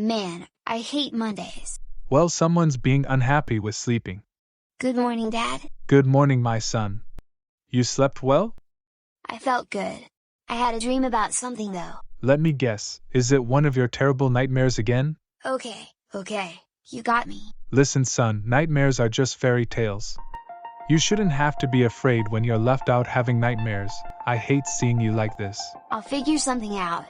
Man, I hate Mondays. Well, someone's being unhappy with sleeping. Good morning, Dad. Good morning, my son. You slept well? I felt good. I had a dream about something though. Let me guess, is it one of your terrible nightmares again? Okay, you got me. Listen, son, nightmares are just fairy tales. You shouldn't have to be afraid when you're left out having nightmares. I hate seeing you like this. I'll figure something out.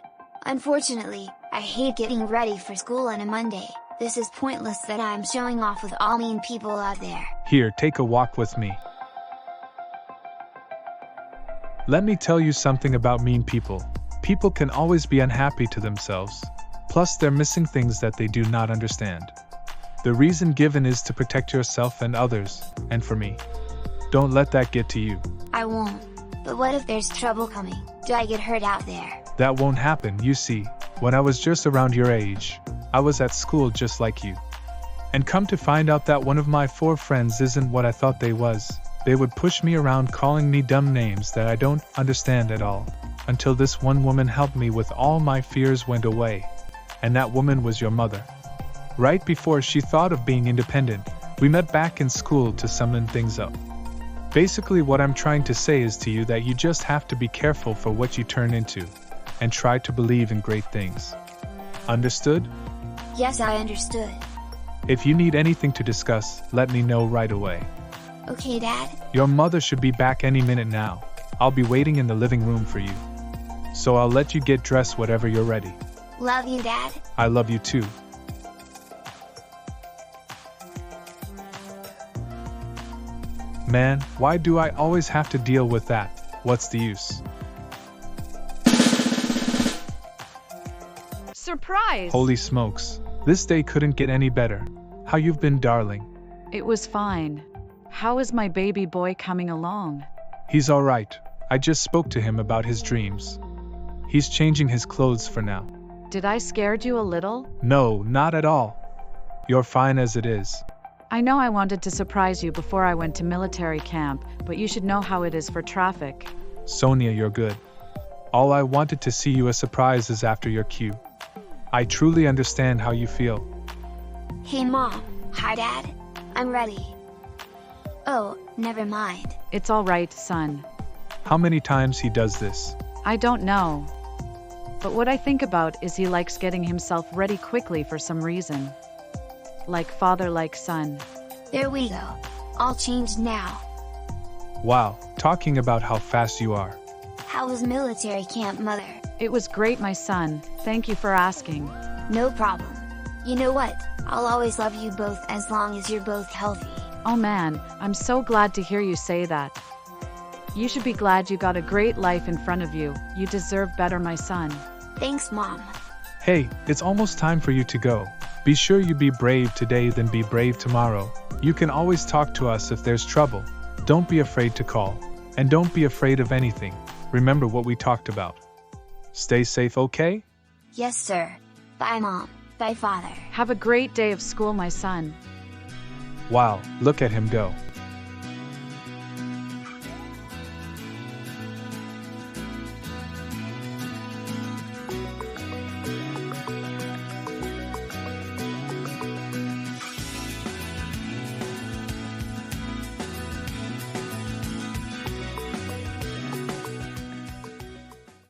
Unfortunately, I hate getting ready for school on a Monday. This is pointless that I'm showing off with all mean people out there. Here, take a walk with me. Let me tell you something about mean people. People can always be unhappy to themselves. Plus, they're missing things that they do not understand. The reason given is to protect yourself and others, and for me. Don't let that get to you. I won't. But what if there's trouble coming? Do I get hurt out there? That won't happen, you see. When I was just around your age, I was at school just like you. And come to find out that one of my 4 friends isn't what I thought they was. They would push me around calling me dumb names that I don't understand at all. Until this one woman helped me with all my fears went away. And that woman was your mother. Right before she thought of being independent, we met back in school to summon things up. Basically, what I'm trying to say is to you that you just have to be careful for what you turn into, and try to believe in great things. Understood? Yes, I understood. If you need anything to discuss, let me know right away. Okay, Dad. Your mother should be back any minute now. I'll be waiting in the living room for you. So I'll let you get dressed whenever you're ready. Love you, Dad. I love you too. Man, why do I always have to deal with that? What's the use? Surprise! Holy smokes. This day couldn't get any better. How you've been, darling? It was fine. How is my baby boy coming along? He's all right. I just spoke to him about his dreams. He's changing his clothes for now. Did I scared you a little? No, not at all. You're fine as it is. I know I wanted to surprise you before I went to military camp, but you should know how it is for traffic. Sonia, you're good. All I wanted to see you a surprise is after your cue. I truly understand how you feel. Hey, Mom. Hi, Dad. I'm ready. Oh, never mind. It's all right, son. How many times he does this? I don't know. But what I think about is he likes getting himself ready quickly for some reason. Like father, like son. There we go. All changed now. Wow, talking about how fast you are. How was military camp, Mother? It was great, my son. Thank you for asking. No problem. You know what? I'll always love you both as long as you're both healthy. Oh man, I'm so glad to hear you say that. You should be glad you got a great life in front of you. You deserve better, my son. Thanks, Mom. Hey, it's almost time for you to go. Be sure you be brave today, then be brave tomorrow. You can always talk to us if there's trouble. Don't be afraid to call. And don't be afraid of anything. Remember what we talked about. Stay safe, okay? Yes, sir. Bye, Mom. Bye, Father. Have a great day of school, my son. Wow, look at him go.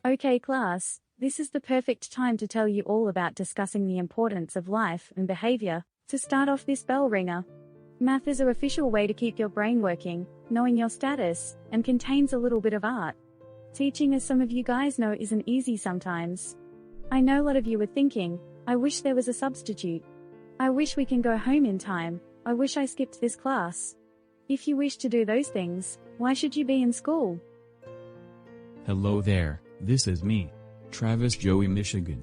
Okay, class, this is the perfect time to tell you all about discussing the importance of life and behavior. To start off this bell ringer, math is an official way to keep your brain working, knowing your status, and contains a little bit of art. Teaching, as some of you guys know, isn't easy sometimes. I know a lot of you were thinking, I wish there was a substitute. I wish we can go home in time. I wish I skipped this class. If you wish to do those things, why should you be in school? Hello there, this is me, Travis Joey, Michigan.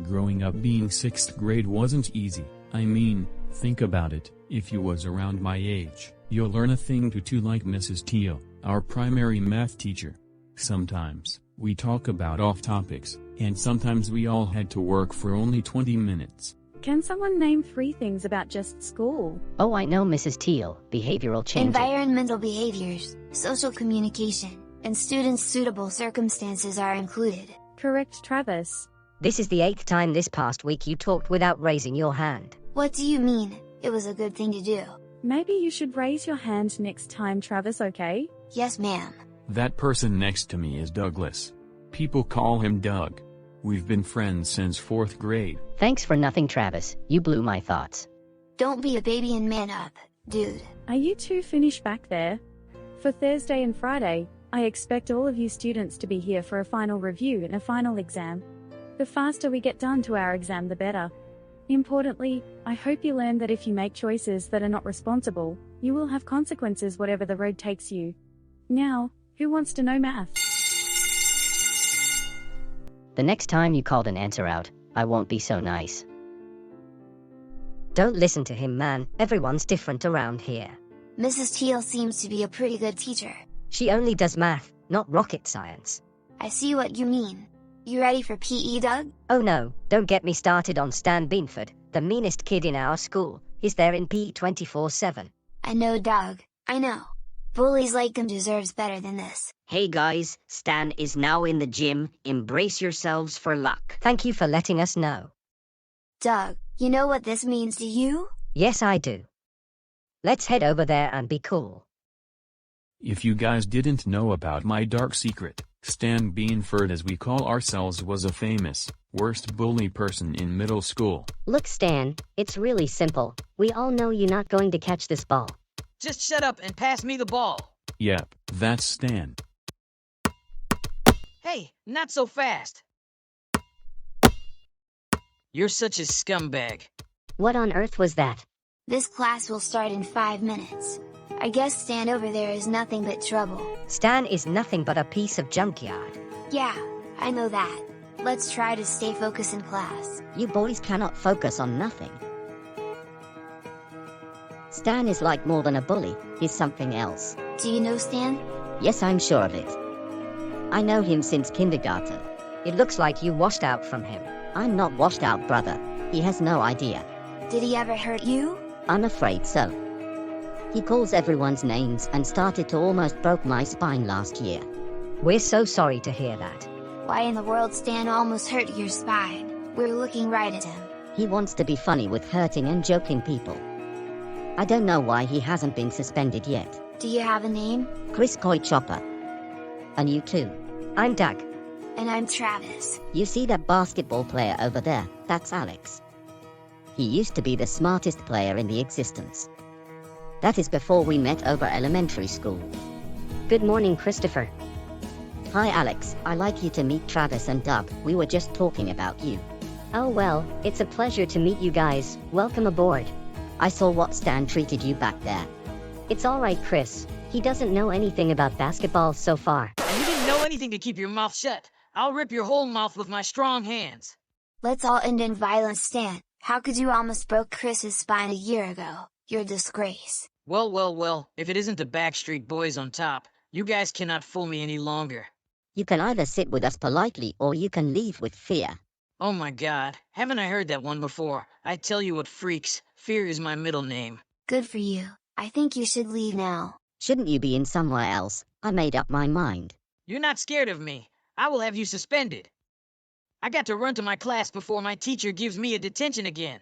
Growing up being 6th grade wasn't easy. I mean, think about it, if you was around my age, you'll learn a thing or two like Mrs. Teal, our primary math teacher. Sometimes, we talk about off topics, and sometimes we all had to work for only 20 minutes. Can someone name 3 things about just school? Oh, I know, Mrs. Teal. Behavioral changes. Environmental behaviors, social communication, and students' suitable circumstances are included. Correct, Travis. This is the 8th time this past week you talked without raising your hand. What do you mean? It was a good thing to do. Maybe you should raise your hand next time, Travis, okay? Yes, ma'am. That person next to me is Douglas. People call him Doug. We've been friends since 4th grade. Thanks for nothing, Travis. You blew my thoughts. Don't be a baby and man up, dude. Are you two finished back there? For Thursday and Friday, I expect all of you students to be here for a final review and a final exam. The faster we get done to our exam, the better. Importantly, I hope you learn that if you make choices that are not responsible, you will have consequences whatever the road takes you. Now, who wants to know math? The next time you called an answer out, I won't be so nice. Don't listen to him, man. Everyone's different around here. Mrs. Teal seems to be a pretty good teacher. She only does math, not rocket science. I see what you mean. You ready for PE, Doug? Oh no, don't get me started on Stan Beanferd, the meanest kid in our school. He's there in PE 24/7. I know, Doug. I know. Bullies like him deserves better than this. Hey guys, Stan is now in the gym. Embrace yourselves for luck. Thank you for letting us know. Doug, you know what this means to you? Yes, I do. Let's head over there and be cool. If you guys didn't know about my dark secret, Stan Beanferd, as we call ourselves, was a famous, worst bully person in middle school. Look, Stan, it's really simple. We all know you're not going to catch this ball. Just shut up and pass me the ball. Yep, that's Stan. Hey, not so fast. You're such a scumbag. What on earth was that? This class will start in 5 minutes. I guess Stan over there is nothing but trouble. Stan is nothing but a piece of junkyard. Yeah, I know that. Let's try to stay focused in class. You boys cannot focus on nothing. Stan is like more than a bully, he's something else. Do you know Stan? Yes, I'm sure of it. I know him since kindergarten. It looks like you washed out from him. I'm not washed out, brother. He has no idea. Did he ever hurt you? I'm afraid so. He calls everyone's names and started to almost broke my spine last year. We're so sorry to hear that. Why in the world Stan almost hurt your spine? We're looking right at him. He wants to be funny with hurting and joking people. I don't know why he hasn't been suspended yet. Do you have a name? Chris Coy Chopper. And you too. I'm Doug. And I'm Travis. You see that basketball player over there? That's Alex. He used to be the smartest player in the existence. That is before we met over elementary school. Good morning, Christopher. Hi, Alex. I'd like you to meet Travis and Doug. We were just talking about you. Oh well, it's a pleasure to meet you guys. Welcome aboard. I saw what Stan treated you back there. It's alright, Chris. He doesn't know anything about basketball so far. And you didn't know anything to keep your mouth shut. I'll rip your whole mouth with my strong hands. Let's all end in violence, Stan. How could you almost broke Chris's spine a year ago? You're a disgrace. Well, if it isn't the Backstreet Boys on top, you guys cannot fool me any longer. You can either sit with us politely or you can leave with fear. Oh my god, haven't I heard that one before? I tell you what, freaks, fear is my middle name. Good for you. I think you should leave now. Shouldn't you be in somewhere else? I made up my mind. You're not scared of me. I will have you suspended. I got to run to my class before my teacher gives me a detention again.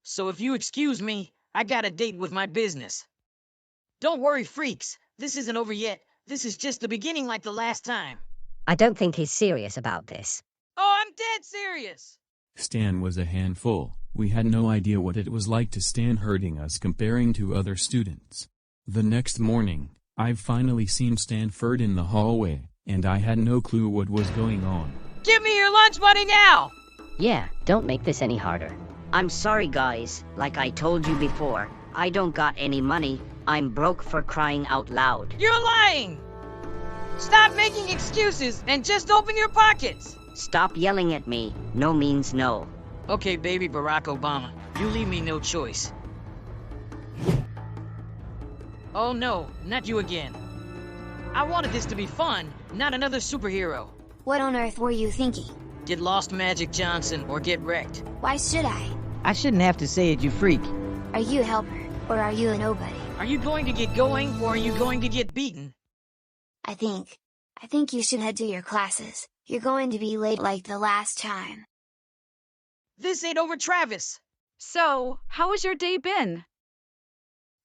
So if you excuse me, I got a date with my business. Don't worry, freaks. This isn't over yet. This is just the beginning like the last time. I don't think he's serious about this. Oh, I'm dead serious. Stan was a handful. We had no idea what it was like to Stan hurting us comparing to other students. The next morning, I've finally seen Stanford in the hallway, and I had no clue what was going on. Give me your lunch money now! Yeah, don't make this any harder. I'm sorry guys, like I told you before, I don't got any money. I'm broke, for crying out loud. You're lying! Stop making excuses and just open your pockets! Stop yelling at me. No means no. Okay, baby Barack Obama, you leave me no choice. Oh no, not you again. I wanted this to be fun, not another superhero. What on earth were you thinking? Get lost, Magic Johnson, or get wrecked. Why should I? I shouldn't have to say it, you freak. Are you a helper, or are you a nobody? Are you going to get going, or are you going to get beaten? I think you should head to your classes. You're going to be late like the last time. This ain't over, Travis. So, how has your day been?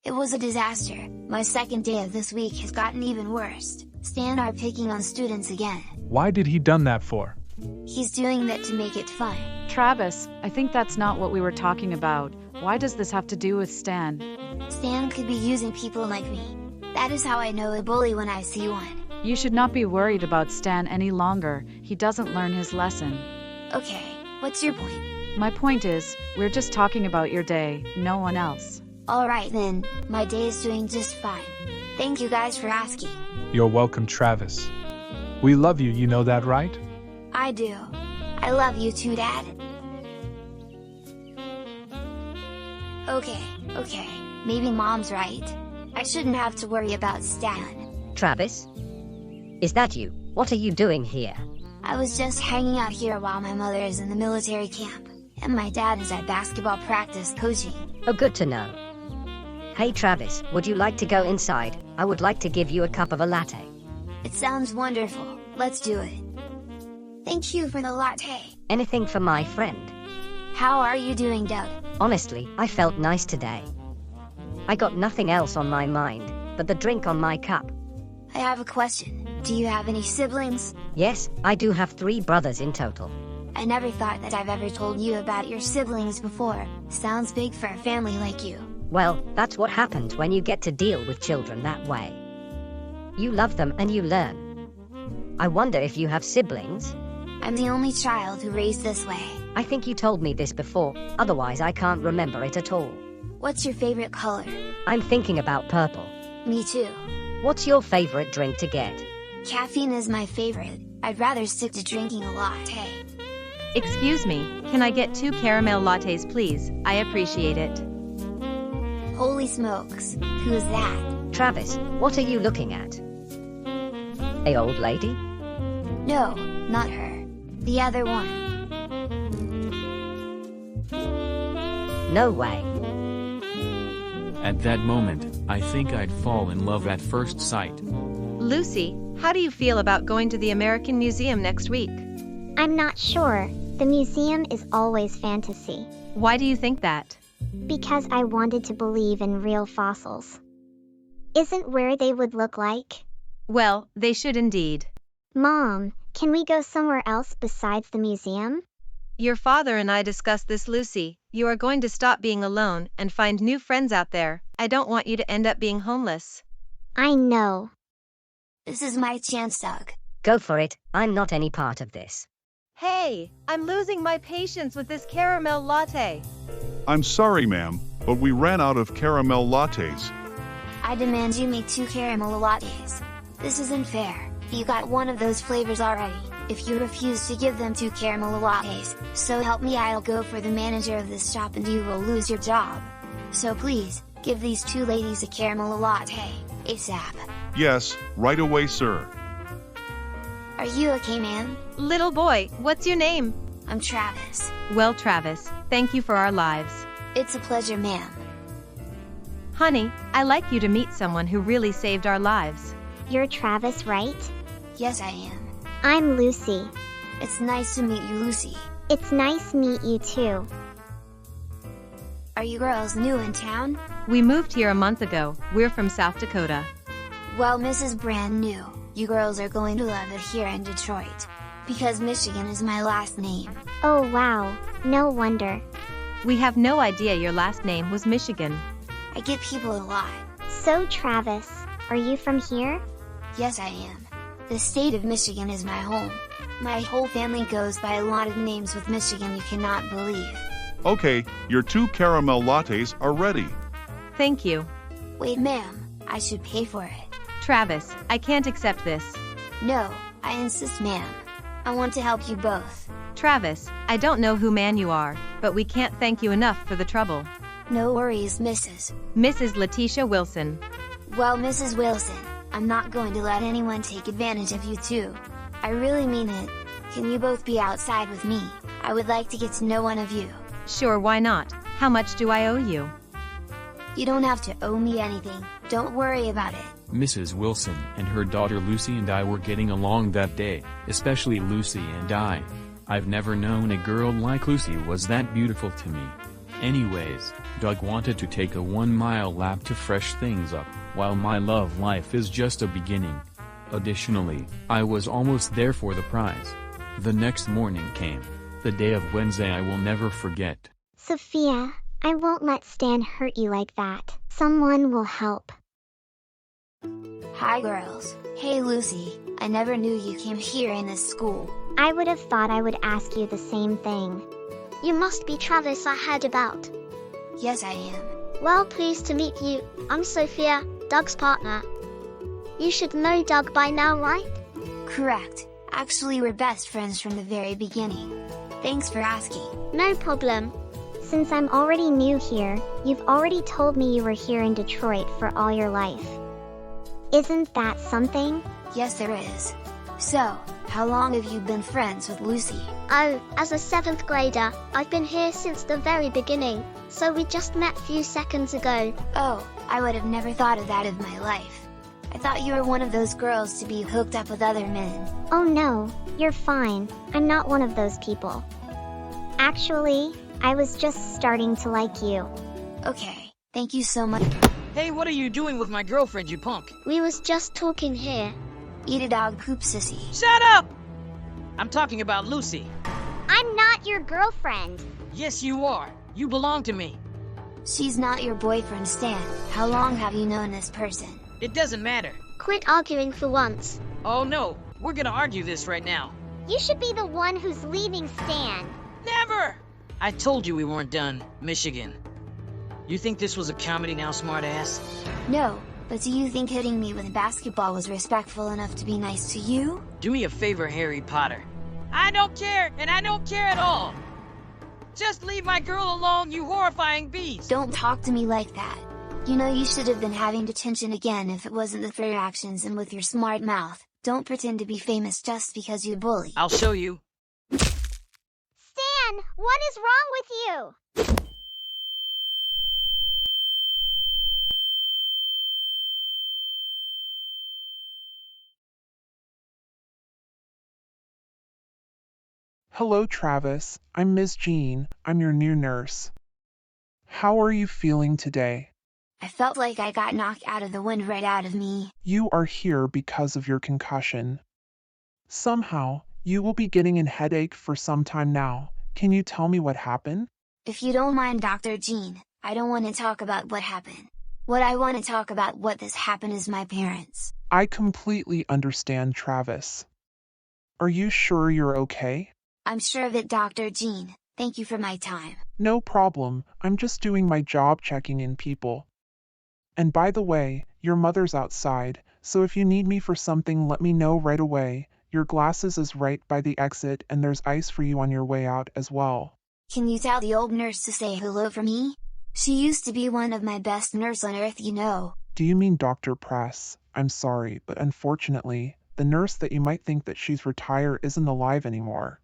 It was a disaster. My second day of this week has gotten even worse. Stan are picking on students again. Why did he done that for? He's doing that to make it fun. Travis, I think that's not what we were talking about. Why does this have to do with Stan? Stan could be using people like me. That is how I know a bully when I see one. You should not be worried about Stan any longer. He doesn't learn his lesson. Okay, what's your point? My point is, we're just talking about your day, no one else. Alright then, my day is doing just fine. Thank you guys for asking. You're welcome, Travis. We love you, you know that, right? I do. I love you too, Dad. Okay, maybe Mom's right. I shouldn't have to worry about Stan. Travis? Is that you? What are you doing here? I was just hanging out here while my mother is in the military camp, and my dad is at basketball practice coaching. Oh, good to know. Hey Travis, would you like to go inside? I would like to give you a cup of a latte. It sounds wonderful, let's do it. Thank you for the latte. Anything for my friend? How are you doing, Doug? Honestly, I felt nice today. I got nothing else on my mind, but the drink on my cup. I have a question. Do you have any siblings? Yes, I do have 3 brothers in total. I never thought that I've ever told you about your siblings before. Sounds big for a family like you. Well, that's what happens when you get to deal with children that way. You love them and you learn. I wonder if you have siblings? I'm the only child who raised this way. I think you told me this before, otherwise I can't remember it at all. What's your favorite color? I'm thinking about purple. Me too. What's your favorite drink to get? Caffeine is my favorite. I'd rather stick to drinking a latte. Excuse me, can I get 2 caramel lattes please? I appreciate it. Holy smokes, who is that? Travis, what are you looking at? A old lady? No, not her. The other one. No way. At that moment, I think I'd fall in love at first sight. Lucy, how do you feel about going to the American Museum next week? I'm not sure. The museum is always fantasy. Why do you think that? Because I wanted to believe in real fossils. Isn't where they would look like? Well, they should indeed. Mom, can we go somewhere else besides the museum? Your father and I discussed this, Lucy. You are going to stop being alone and find new friends out there. I don't want you to end up being homeless. I know. This is my chance, Doug. Go for it, I'm not any part of this. Hey, I'm losing my patience with this caramel latte. I'm sorry, ma'am, but we ran out of caramel lattes. I demand you make 2 caramel lattes. This isn't fair. You got one of those flavors already. If you refuse to give them 2 caramel lattes, so help me, I'll go for the manager of this shop and you will lose your job. So please, give these 2 ladies a caramel latte, ASAP. Yes, right away, sir. Are you okay, ma'am? Little boy, what's your name? I'm Travis. Well, Travis, thank you for our lives. It's a pleasure, ma'am. Honey, I like you to meet someone who really saved our lives. You're Travis, right? Yes, I am. I'm Lucy. It's nice to meet you, Lucy. It's nice to meet you too. Are you girls new in town? We moved here a month ago. We're from South Dakota. Well, Mrs. Brand New, you girls are going to love it here in Detroit. Because Michigan is my last name. Oh wow, no wonder. We have no idea your last name was Michigan. I get people a lot. So Travis, are you from here? Yes, I am. The state of Michigan is my home. My whole family goes by a lot of names with Michigan you cannot believe. Okay, your 2 caramel lattes are ready. Thank you. Wait, ma'am, I should pay for it. Travis, I can't accept this. No, I insist, ma'am. I want to help you both. Travis, I don't know who man you are, but we can't thank you enough for the trouble. No worries, Mrs. Lucie Wilson. Well, Mrs. Wilson, I'm not going to let anyone take advantage of you too. I really mean it. Can you both be outside with me? I would like to get to know one of you. Sure, why not? How much do I owe you? You don't have to owe me anything, don't worry about it. Mrs. Wilson and her daughter Lucy and I were getting along that day, especially Lucy and I. I've never known a girl like Lucy was that beautiful to me. Anyways, Doug wanted to take a 1-mile lap to fresh things up, while my love life is just a beginning. Additionally, I was almost there for the prize. The next morning came. The day of Wednesday I will never forget. Sophia, I won't let Stan hurt you like that. Someone will help. Hi girls. Hey Lucy, I never knew you came here in this school. I would have thought I would ask you the same thing. You must be Travis I heard about. Yes, I am. Well, pleased to meet you. I'm Sophia, Doug's partner. You should know Doug by now, right? Correct. Actually, we're best friends from the very beginning. Thanks for asking. No problem. Since I'm already new here, you've already told me you were here in Detroit for all your life. Isn't that something? Yes, there is. So, how long have you been friends with Lucy? Oh, as a 7th grader, I've been here since the very beginning, so we just met few seconds ago. Oh, I would have never thought of that in my life. I thought you were one of those girls to be hooked up with other men. Oh no, you're fine. I'm not one of those people. Actually, I was just starting to like you. Okay, thank you so much. Hey, what are you doing with my girlfriend, you punk? We was just talking here. Eat a dog poop, sissy. Shut up! I'm talking about Lucy. I'm not your girlfriend. Yes, you are. You belong to me. She's not your boyfriend, Stan. How long have you known this person? It doesn't matter. Quit arguing for once. Oh no, we're gonna argue this right now. You should be the one who's leaving Stan. Never! I told you we weren't done, Michigan. You think this was a comedy now, smartass? No, but do you think hitting me with a basketball was respectful enough to be nice to you? Do me a favor, Harry Potter. I don't care, and I don't care at all! Just leave my girl alone, you horrifying beast! Don't talk to me like that. You know you should have been having detention again if it wasn't for your actions and with your smart mouth. Don't pretend to be famous just because you bully. I'll show you. Stan, what is wrong with you? Hello, Travis. I'm Miss Jean. I'm your new nurse. How are you feeling today? I felt like I got knocked out of the wind right out of me. You are here because of your concussion. Somehow, you will be getting a headache for some time now. Can you tell me what happened? If you don't mind, Dr. Jean, I don't want to talk about what happened. What I want to talk about what this happened is my parents. I completely understand, Travis. Are you sure you're okay? I'm sure of it, Dr. Jean. Thank you for my time. No problem. I'm just doing my job checking in people. And by the way, your mother's outside, so if you need me for something, let me know right away. Your glasses is right by the exit and there's ice for you on your way out as well. Can you tell the old nurse to say hello for me? She used to be one of my best nurses on earth, you know. Do you mean Dr. Press? I'm sorry, but unfortunately, the nurse that you might think that she's retired isn't alive anymore.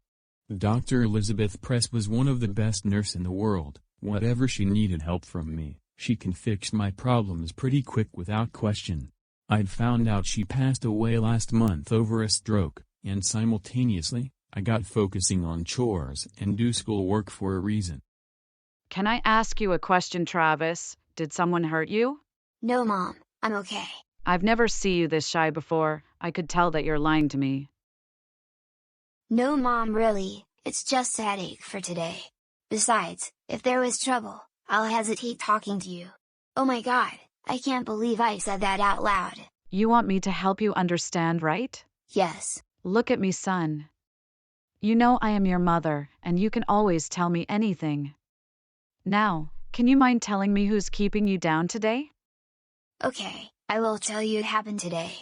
Dr. Elizabeth Press was one of the best nurses in the world. Whatever she needed help from me, she can fix my problems pretty quick without question. I'd found out she passed away last month over a stroke, and simultaneously, I got focusing on chores and do schoolwork for a reason. Can I ask you a question, Travis? Did someone hurt you? No, Mom. I'm okay. I've never seen you this shy before. I could tell that you're lying to me. No, Mom, really. It's just a headache for today. Besides, if there was trouble, I'll hesitate talking to you. Oh my God, I can't believe I said that out loud. You want me to help you understand, right? Yes. Look at me, son. You know I am your mother, and you can always tell me anything. Now, can you mind telling me who's keeping you down today? Okay, I will tell you it happened today.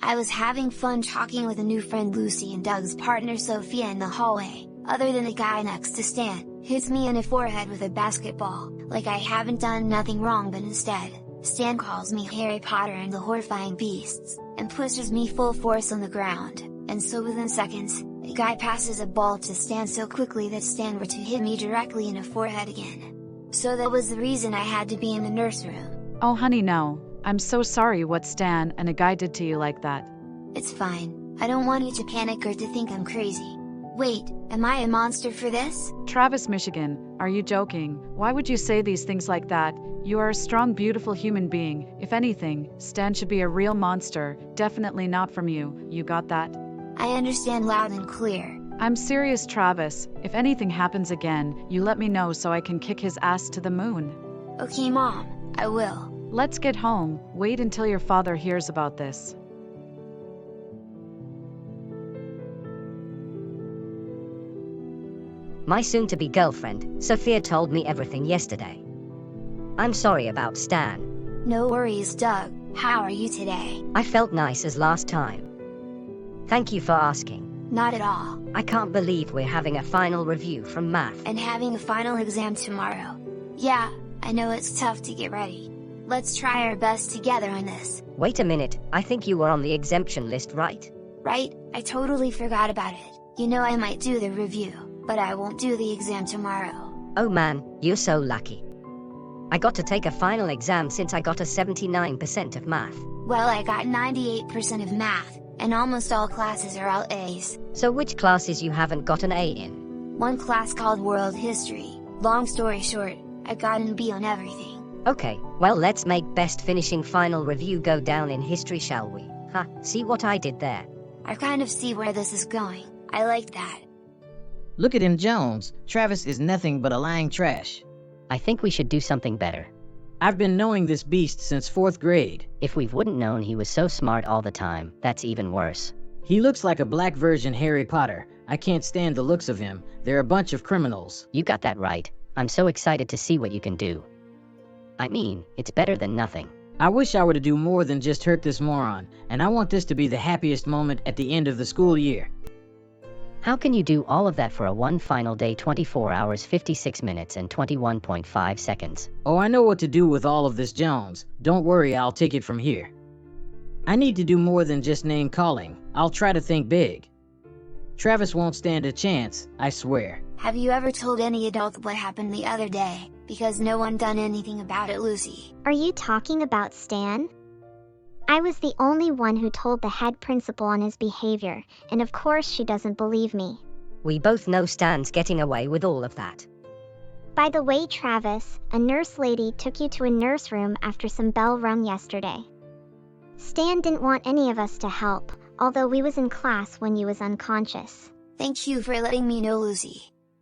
I was having fun talking with a new friend Lucy and Doug's partner Sophia in the hallway. Other than the guy next to Stan, hits me in the forehead with a basketball, like I haven't done nothing wrong, but instead, Stan calls me Harry Potter and the horrifying beasts, and pushes me full force on the ground, and so within seconds, the guy passes a ball to Stan so quickly that Stan were to hit me directly in the forehead again. So that was the reason I had to be in the nurse room. Oh honey, no. I'm so sorry what Stan and a guy did to you like that. It's fine. I don't want you to panic or to think I'm crazy. Wait, am I a monster for this? Travis, Michigan, are you joking? Why would you say these things like that? You are a strong, beautiful human being. If anything, Stan should be a real monster, definitely not from you. You got that? I understand loud and clear. I'm serious, Travis. If anything happens again, you let me know so I can kick his ass to the moon. Okay, Mom, I will. Let's get home. Wait until your father hears about this. My soon-to-be girlfriend, Sophia, told me everything yesterday. I'm sorry about Stan. No worries, Doug. How are you today? I felt nice as last time. Thank you for asking. Not at all. I can't believe we're having a final review from math. And having a final exam tomorrow. Yeah, I know it's tough to get ready. Let's try our best together on this. Wait a minute, I think you were on the exemption list, right? Right, I totally forgot about it. You know I might do the review, but I won't do the exam tomorrow. Oh man, you're so lucky. I got to take a final exam since I got a 79% of math. Well, I got 98% of math, and almost all classes are all A's. So which classes you haven't got an A in? One class called World History. Long story short, I got an B on everything. Okay, well let's make best finishing final review go down in history, shall we? Ha, see what I did there? I kind of see where this is going. I like that. Look at him, Jones. Travis is nothing but a lying trash. I think we should do something better. I've been knowing this beast since 4th grade. If we wouldn't known he was so smart all the time, that's even worse. He looks like a black version Harry Potter. I can't stand the looks of him. They're a bunch of criminals. You got that right. I'm so excited to see what you can do. I mean, it's better than nothing. I wish I were to do more than just hurt this moron, and I want this to be the happiest moment at the end of the school year. How can you do all of that for a one final day, 24 hours, 56 minutes, and 21.5 seconds? Oh, I know what to do with all of this, Jones. Don't worry, I'll take it from here. I need to do more than just name calling. I'll try to think big. Travis won't stand a chance, I swear. Have you ever told any adult what happened the other day? Because no one done anything about it, Lucy. Are you talking about Stan? I was the only one who told the head principal on his behavior, and of course she doesn't believe me. We both know Stan's getting away with all of that. By the way, Travis, a nurse lady took you to a nurse room after some bell rung yesterday. Stan didn't want any of us to help, although we was in class when you was unconscious. Thank you for letting me know, Lucy.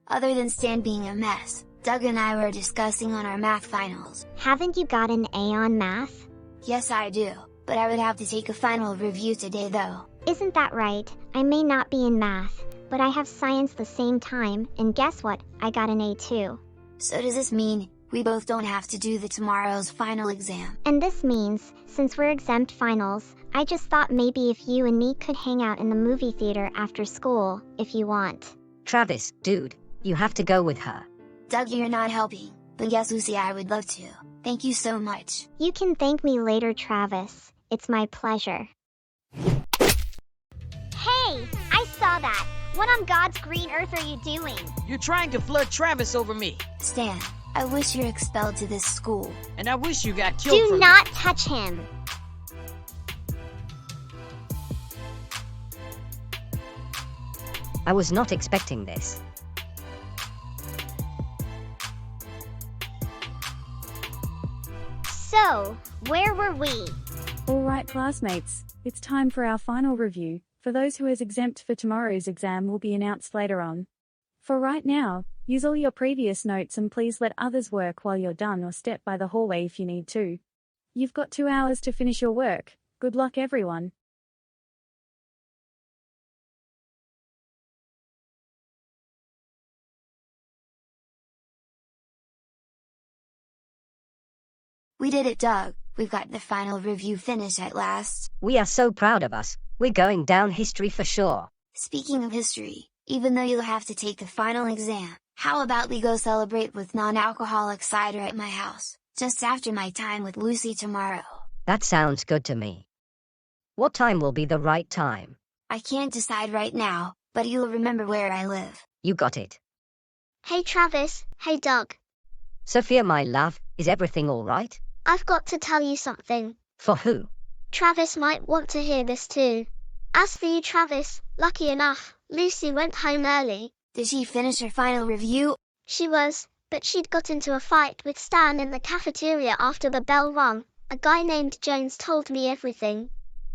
Other than Stan being a mess, Doug and I were discussing on our math finals. Haven't you got an A on math? Yes, I do, but I would have to take a final review today though. Isn't that right? I may not be in math, but I have science the same time, and guess what? I got an A too. So does this mean we both don't have to do tomorrow's final exam? And this means, since we're exempt finals, I just thought maybe if you and me could hang out in the movie theater after school, if you want. Travis, dude, you have to go with her. Doug, you're not helping, but yes, Lucy, I would love to. Thank you so much. You can thank me later, Travis. It's my pleasure. Hey, I saw that. What on God's green earth are you doing? You're trying to flirt Travis over me. Stan, I wish you're expelled to this school. And I wish you got killed Do for not touch him. I was not expecting this. So, where were we? Alright classmates, it's time for our final review. For those who is exempt for tomorrow's exam will be announced later on. For right now, use all your previous notes and please let others work while you're done or step by the hallway if you need to. You've got 2 hours to finish your work. Good luck everyone. We did it, Doug. We've got the final review finished at last. We are so proud of us. We're going down history for sure. Speaking of history, even though you'll have to take the final exam, how about we go celebrate with non-alcoholic cider at my house, just after my time with Lucy tomorrow? That sounds good to me. What time will be the right time? I can't decide right now, but you'll remember where I live. You got it. Hey Travis, hey Doug. Sophia, my love, is everything all right? I've got to tell you something. For who? Travis might want to hear this too. As for you, Travis, lucky enough, Lucy went home early. Did she finish her final review? She was, but she'd got into a fight with Stan in the cafeteria after the bell rung. A guy named Jones told me everything.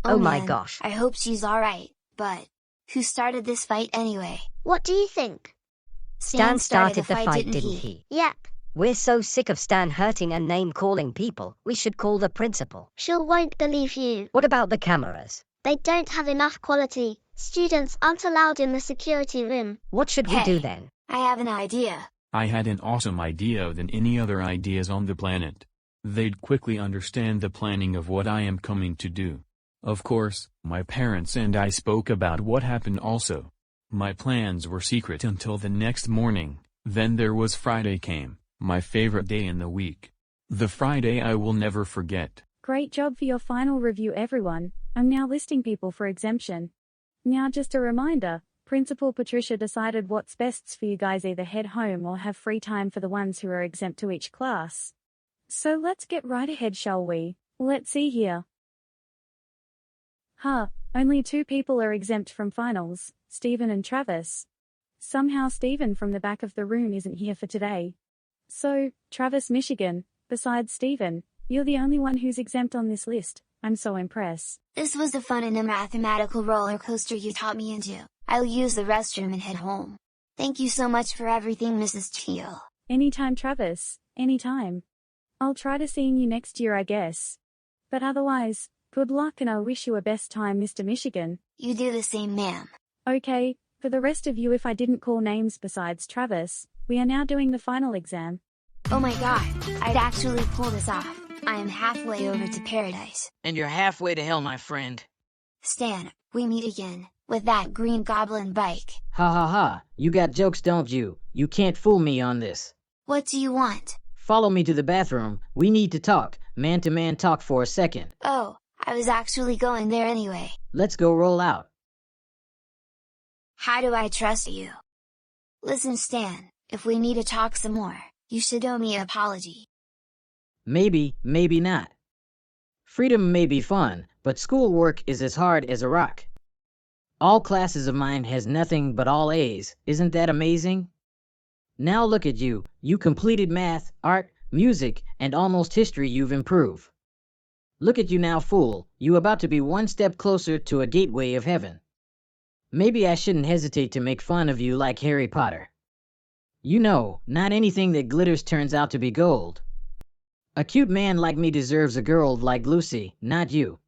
Oh my man, gosh. I hope she's alright, but who started this fight anyway? What do you think? Stan started the fight, didn't he? Yep. We're so sick of Stan hurting and name-calling people, we should call the principal. She won't believe you. What about the cameras? They don't have enough quality. Students aren't allowed in the security room. What should we do then? I have an idea. I had an awesome idea than any other ideas on the planet. They'd quickly understand the planning of what I am coming to do. Of course, my parents and I spoke about what happened also. My plans were secret until the next morning. Then there was Friday came, my favorite day in the week. The Friday I will never forget. Great job for your final review, everyone. I'm now listing people for exemption. Now just a reminder, Principal Patricia decided what's best for you guys: either head home or have free time for the ones who are exempt to each class. So let's get right ahead, shall we? Let's see here. Only 2 people are exempt from finals, Stephen and Travis. Somehow Stephen from the back of the room isn't here for today. So, Travis, Michigan, besides Stephen, you're the only one who's exempt on this list. I'm so impressed. This was the fun and a mathematical roller coaster you taught me into. I'll use the restroom and head home. Thank you so much for everything, Mrs. Teal. Anytime, Travis, anytime. I'll try to see you next year, I guess. But otherwise, good luck and I wish you a best time, Mr. Michigan. You do the same, ma'am. Okay, for the rest of you, if I didn't call names besides Travis, we are now doing the final exam. Oh my god, I'd actually pull this off. I am halfway over to paradise. And you're halfway to hell, my friend. Stan, we meet again, with that green goblin bike. Ha ha ha, you got jokes, don't you? You can't fool me on this. What do you want? Follow me to the bathroom, we need to talk, man-to-man talk for a second. Oh, I was actually going there anyway. Let's go roll out. How do I trust you? Listen, Stan, if we need to talk some more, you should owe me an apology. Maybe, maybe not. Freedom may be fun, but schoolwork is as hard as a rock. All classes of mine has nothing but all A's, isn't that amazing? Now look at you, you completed math, art, music, and almost history. You've improved. Look at you now, fool, you about to be one step closer to a gateway of heaven. Maybe I shouldn't hesitate to make fun of you like Harry Potter. You know, not anything that glitters turns out to be gold. A cute man like me deserves a girl like Lucy, not you.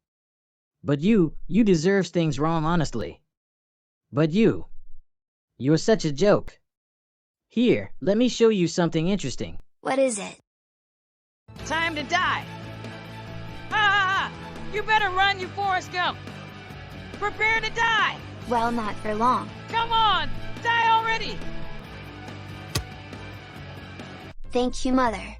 But you deserves things wrong, honestly. But you're such a joke. Here, let me show you something interesting. What is it? Time to die! Ha ha ha! You better run, you Forrest Gump! Prepare to die! Well, not for long. Come on! Die already! Thank you, Mother.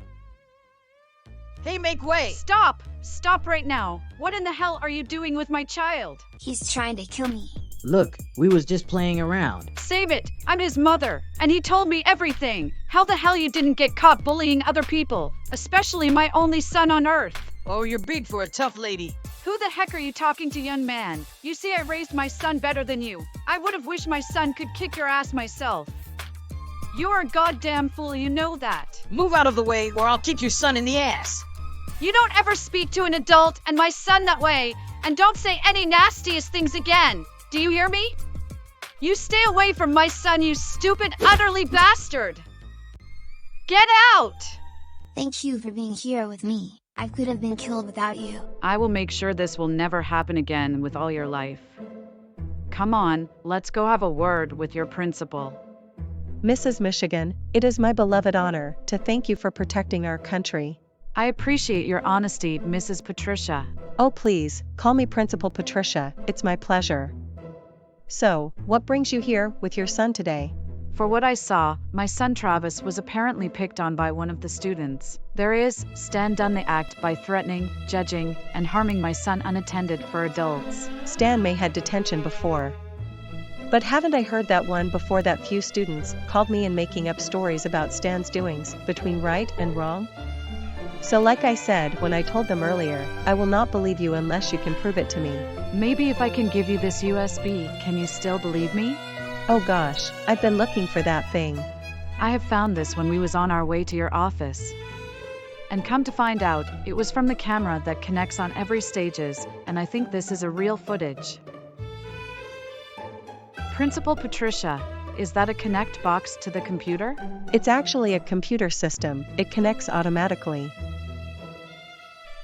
Hey, make way! Stop! Stop right now! What in the hell are you doing with my child? He's trying to kill me. Look, we was just playing around. Save it! I'm his mother, and he told me everything! How the hell you didn't get caught bullying other people, especially my only son on Earth? Oh, you're big for a tough lady. Who the heck are you talking to, young man? You see, I raised my son better than you. I would have wished my son could kick your ass myself. You're a goddamn fool, you know that. Move out of the way, or I'll kick your son in the ass. You don't ever speak to an adult and my son that way, and don't say any nastiest things again. Do you hear me? You stay away from my son, you stupid, utterly bastard! Get out! Thank you for being here with me. I could have been killed without you. I will make sure this will never happen again with all your life. Come on, let's go have a word with your principal. Mrs. Michigan, it is my beloved honor to thank you for protecting our country. I appreciate your honesty, Mrs. Patricia. Oh, please, call me Principal Patricia, it's my pleasure. So, what brings you here with your son today? For what I saw, my son Travis was apparently picked on by one of the students. Stan done the act by threatening, judging, and harming my son unattended for adults. Stan may had detention before. But haven't I heard that one before that few students called me in making up stories about Stan's doings between right and wrong? So like I said when I told them earlier, I will not believe you unless you can prove it to me. Maybe if I can give you this USB, can you still believe me? Oh gosh, I've been looking for that thing. I have found this when we was on our way to your office. And come to find out, it was from the camera that connects on every stages, and I think this is a real footage. Principal Patricia, is that a connect box to the computer? It's actually a computer system, it connects automatically.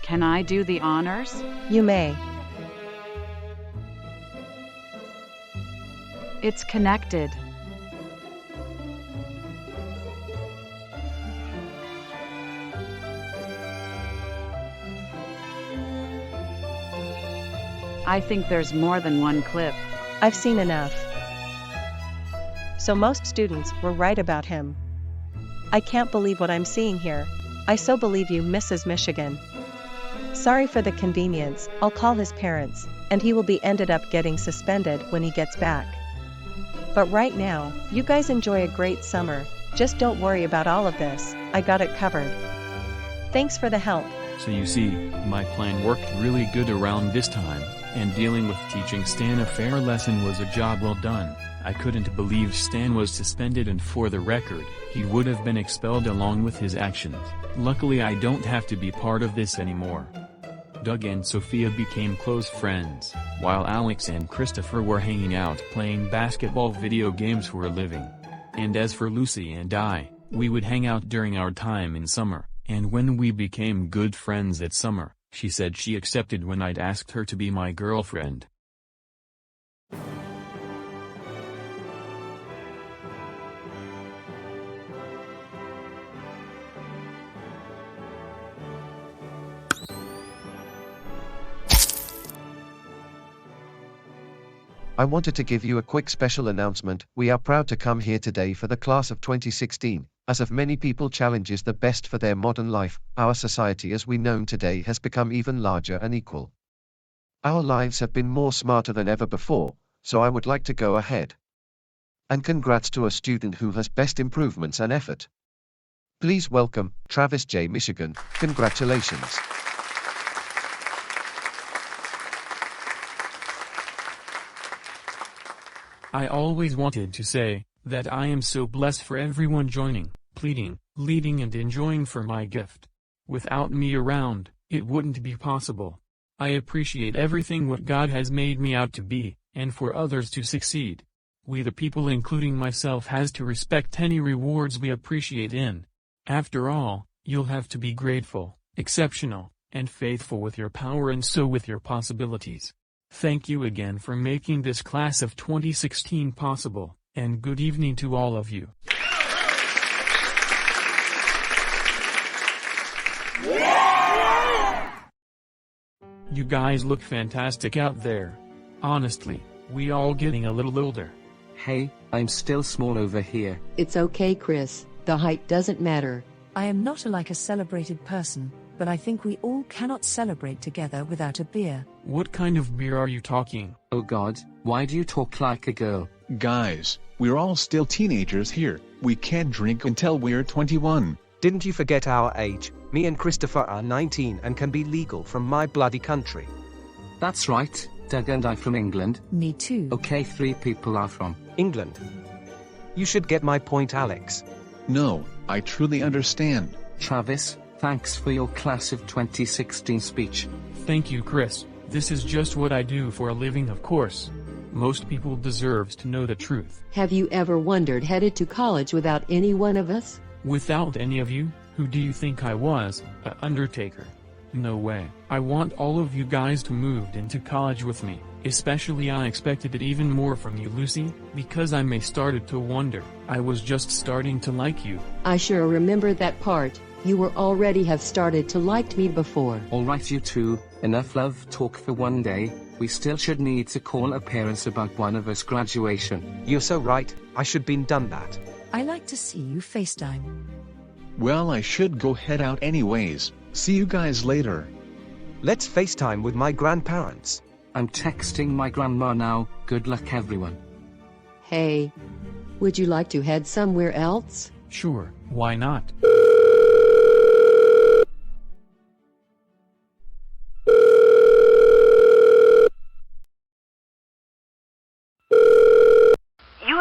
Can I do the honors? You may. It's connected. I think there's more than one clip. I've seen enough. So most students were right about him. I can't believe what I'm seeing here. I so believe you, Mrs. Michigan. Sorry for the convenience, I'll call his parents, and he will be ended up getting suspended when he gets back. But right now, you guys enjoy a great summer, just don't worry about all of this, I got it covered. Thanks for the help. So you see, my plan worked really good around this time, and dealing with teaching Stan a fair lesson was a job well done. I couldn't believe Stan was suspended, and for the record, he would have been expelled along with his actions. Luckily I don't have to be part of this anymore. Doug and Sophia became close friends, while Alex and Christopher were hanging out playing basketball video games for a living. And as for Lucy and I, we would hang out during our time in summer, and when we became good friends at summer, she said she accepted when I'd asked her to be my girlfriend. I wanted to give you a quick special announcement. We are proud to come here today for the class of 2016. As of many people challenges the best for their modern life, our society as we know today has become even larger and equal. Our lives have been more smarter than ever before, so I would like to go ahead. And congrats to a student who has best improvements and effort. Please welcome, Travis J. Michigan, congratulations. I always wanted to say that I am so blessed for everyone joining, pleading, leading and enjoying for my gift. Without me around, it wouldn't be possible. I appreciate everything what God has made me out to be, and for others to succeed. We the people including myself has to respect any rewards we appreciate in. After all, you'll have to be grateful, exceptional, and faithful with your power and so with your possibilities. Thank you again for making this class of 2016 possible, and good evening to all of you. You guys look fantastic out there. Honestly, we all getting a little older. Hey, I'm still small over here. It's okay, Chris, the height doesn't matter. I am not like a celebrated person, but I think we all cannot celebrate together without a beer. What kind of beer are you talking? Oh God, why do you talk like a girl? Guys, we're all still teenagers here. We can't drink until we're 21. Didn't you forget our age? Me and Christopher are 19 and can be legal from my bloody country. That's right, Doug and I from England. Me too. Okay, 3 people are from England. You should get my point, Alex. No, I truly understand. Travis, thanks for your class of 2016 speech. Thank you, Chris. This is just what I do for a living, of course. Most people deserves to know the truth. Have you ever wondered headed to college without any one of us? Without any of you? Who do you think I was, a undertaker? No way. I want all of you guys to move into college with me. Especially I expected it even more from you, Lucy, because I may started to wonder. I was just starting to like you. I sure remember that part. You were already have started to liked me before. Alright you two, enough love talk for one day. We still should need to call our parents about one of us graduation. You're so right, I should been done that. I like to see you FaceTime. Well, I should go head out anyways. See you guys later. Let's FaceTime with my grandparents. I'm texting my grandma now. Good luck everyone. Hey, would you like to head somewhere else? Sure, why not?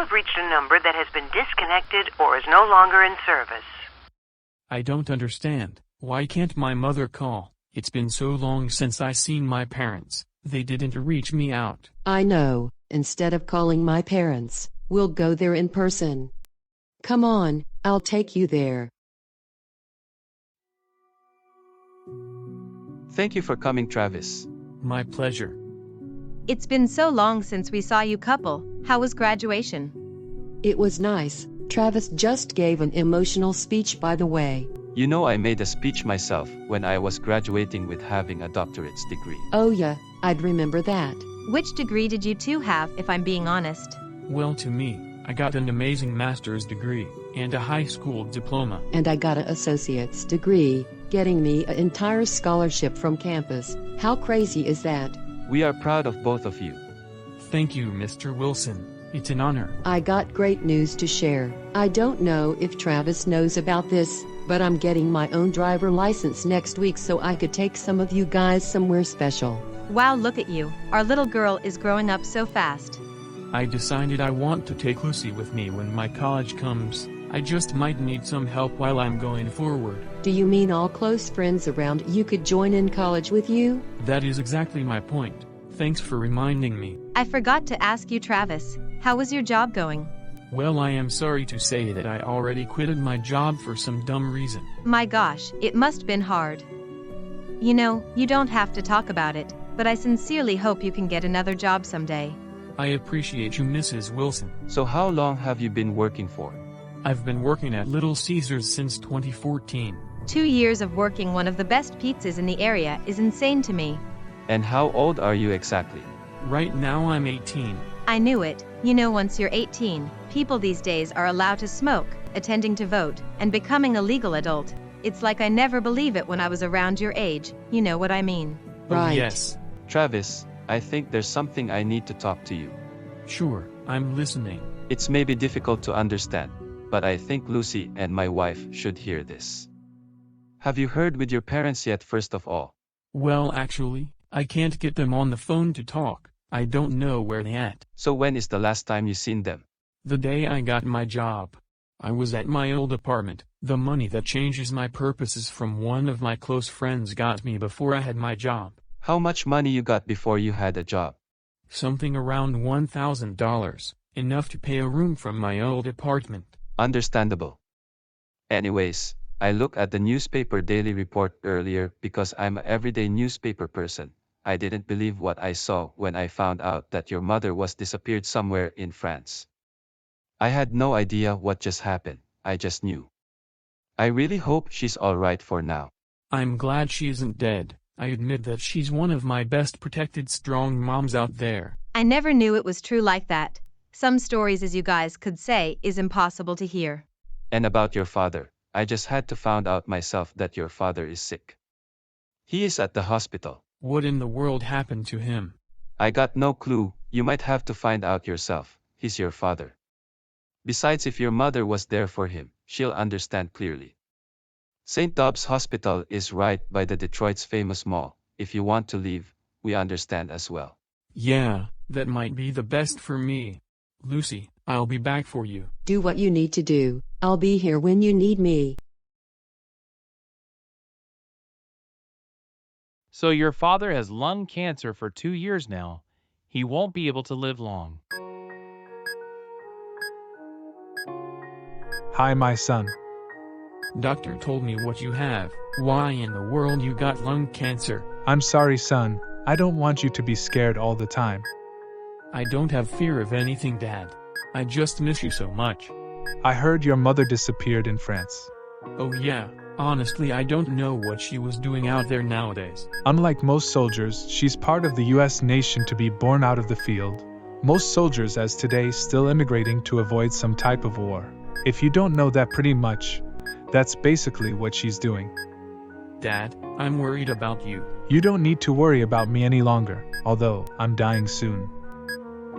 have reached a number that has been disconnected or is no longer in service. I don't understand. Why can't my mother call? It's been so long since I seen my parents. They didn't reach me out. I know. Instead of calling my parents, we'll go there in person. Come on, I'll take you there. Thank you for coming, Travis. My pleasure. It's been so long since we saw you couple. How was graduation? It was nice. Travis just gave an emotional speech, by the way. You know, I made a speech myself when I was graduating with having a doctorate's degree. Oh yeah, I'd remember that. Which degree did you two have, if I'm being honest? Well, to me, I got an amazing master's degree and a high school diploma. And I got an associate's degree, getting me an entire scholarship from campus. How crazy is that? We are proud of both of you. Thank you, Mr. Wilson. It's an honor. I got great news to share. I don't know if Travis knows about this, but I'm getting my own driver license next week so I could take some of you guys somewhere special. Wow, look at you. Our little girl is growing up so fast. I decided I want to take Lucie with me when my college comes. I just might need some help while I'm going forward. Do you mean all close friends around you could join in college with you? That is exactly my point. Thanks for reminding me. I forgot to ask you, Travis. How was your job going? Well, I am sorry to say that I already quitted my job for some dumb reason. My gosh, it must been hard. You know, you don't have to talk about it, but I sincerely hope you can get another job someday. I appreciate you, Mrs. Wilson. So how long have you been working for? I've been working at Little Caesars since 2014. 2 years of working one of the best pizzas in the area is insane to me. And how old are you exactly? Right now I'm 18. I knew it. You know, once you're 18, people these days are allowed to smoke, attending to vote, and becoming a legal adult. It's like I never believe it when I was around your age, you know what I mean. Right. Oh, yes. Travis, I think there's something I need to talk to you. Sure, I'm listening. It's maybe difficult to understand, but I think Lucie and my wife should hear this. Have you heard with your parents yet, first of all? Well, actually, I can't get them on the phone to talk. I don't know where they're at. So when is the last time you seen them? The day I got my job. I was at my old apartment. The money that changes my purposes from one of my close friends got me before I had my job. How much money you got before you had a job? Something around $1,000. Enough to pay a room from my old apartment. Understandable. Anyways, I looked at the newspaper daily report earlier because I'm an everyday newspaper person. I didn't believe what I saw when I found out that your mother was disappeared somewhere in France. I had no idea what just happened. I just knew. I really hope she's alright for now. I'm glad she isn't dead. I admit that she's one of my best protected strong moms out there. I never knew it was true like that. Some stories, as you guys could say, is impossible to hear. And about your father, I just had to find out myself that your father is sick. He is at the hospital. What in the world happened to him? I got no clue. You might have to find out yourself. He's your father. Besides, if your mother was there for him, she'll understand clearly. St. Dobbs Hospital is right by the Detroit's famous mall. If you want to leave, we understand as well. Yeah, that might be the best for me. Lucie, I'll be back for you. Do what you need to do. I'll be here when you need me. So your father has lung cancer for 2 years now. He won't be able to live long. Hi, my son. Doctor told me what you have. Why in the world you got lung cancer? I'm sorry, son. I don't want you to be scared all the time. I don't have fear of anything, Dad. I just miss you so much. I heard your mother disappeared in France. Oh yeah. Honestly, I don't know what she was doing out there nowadays. Unlike most soldiers, she's part of the US nation to be born out of the field. Most soldiers as today still immigrating to avoid some type of war. If you don't know that, pretty much, that's basically what she's doing. Dad, I'm worried about you. You don't need to worry about me any longer, although I'm dying soon.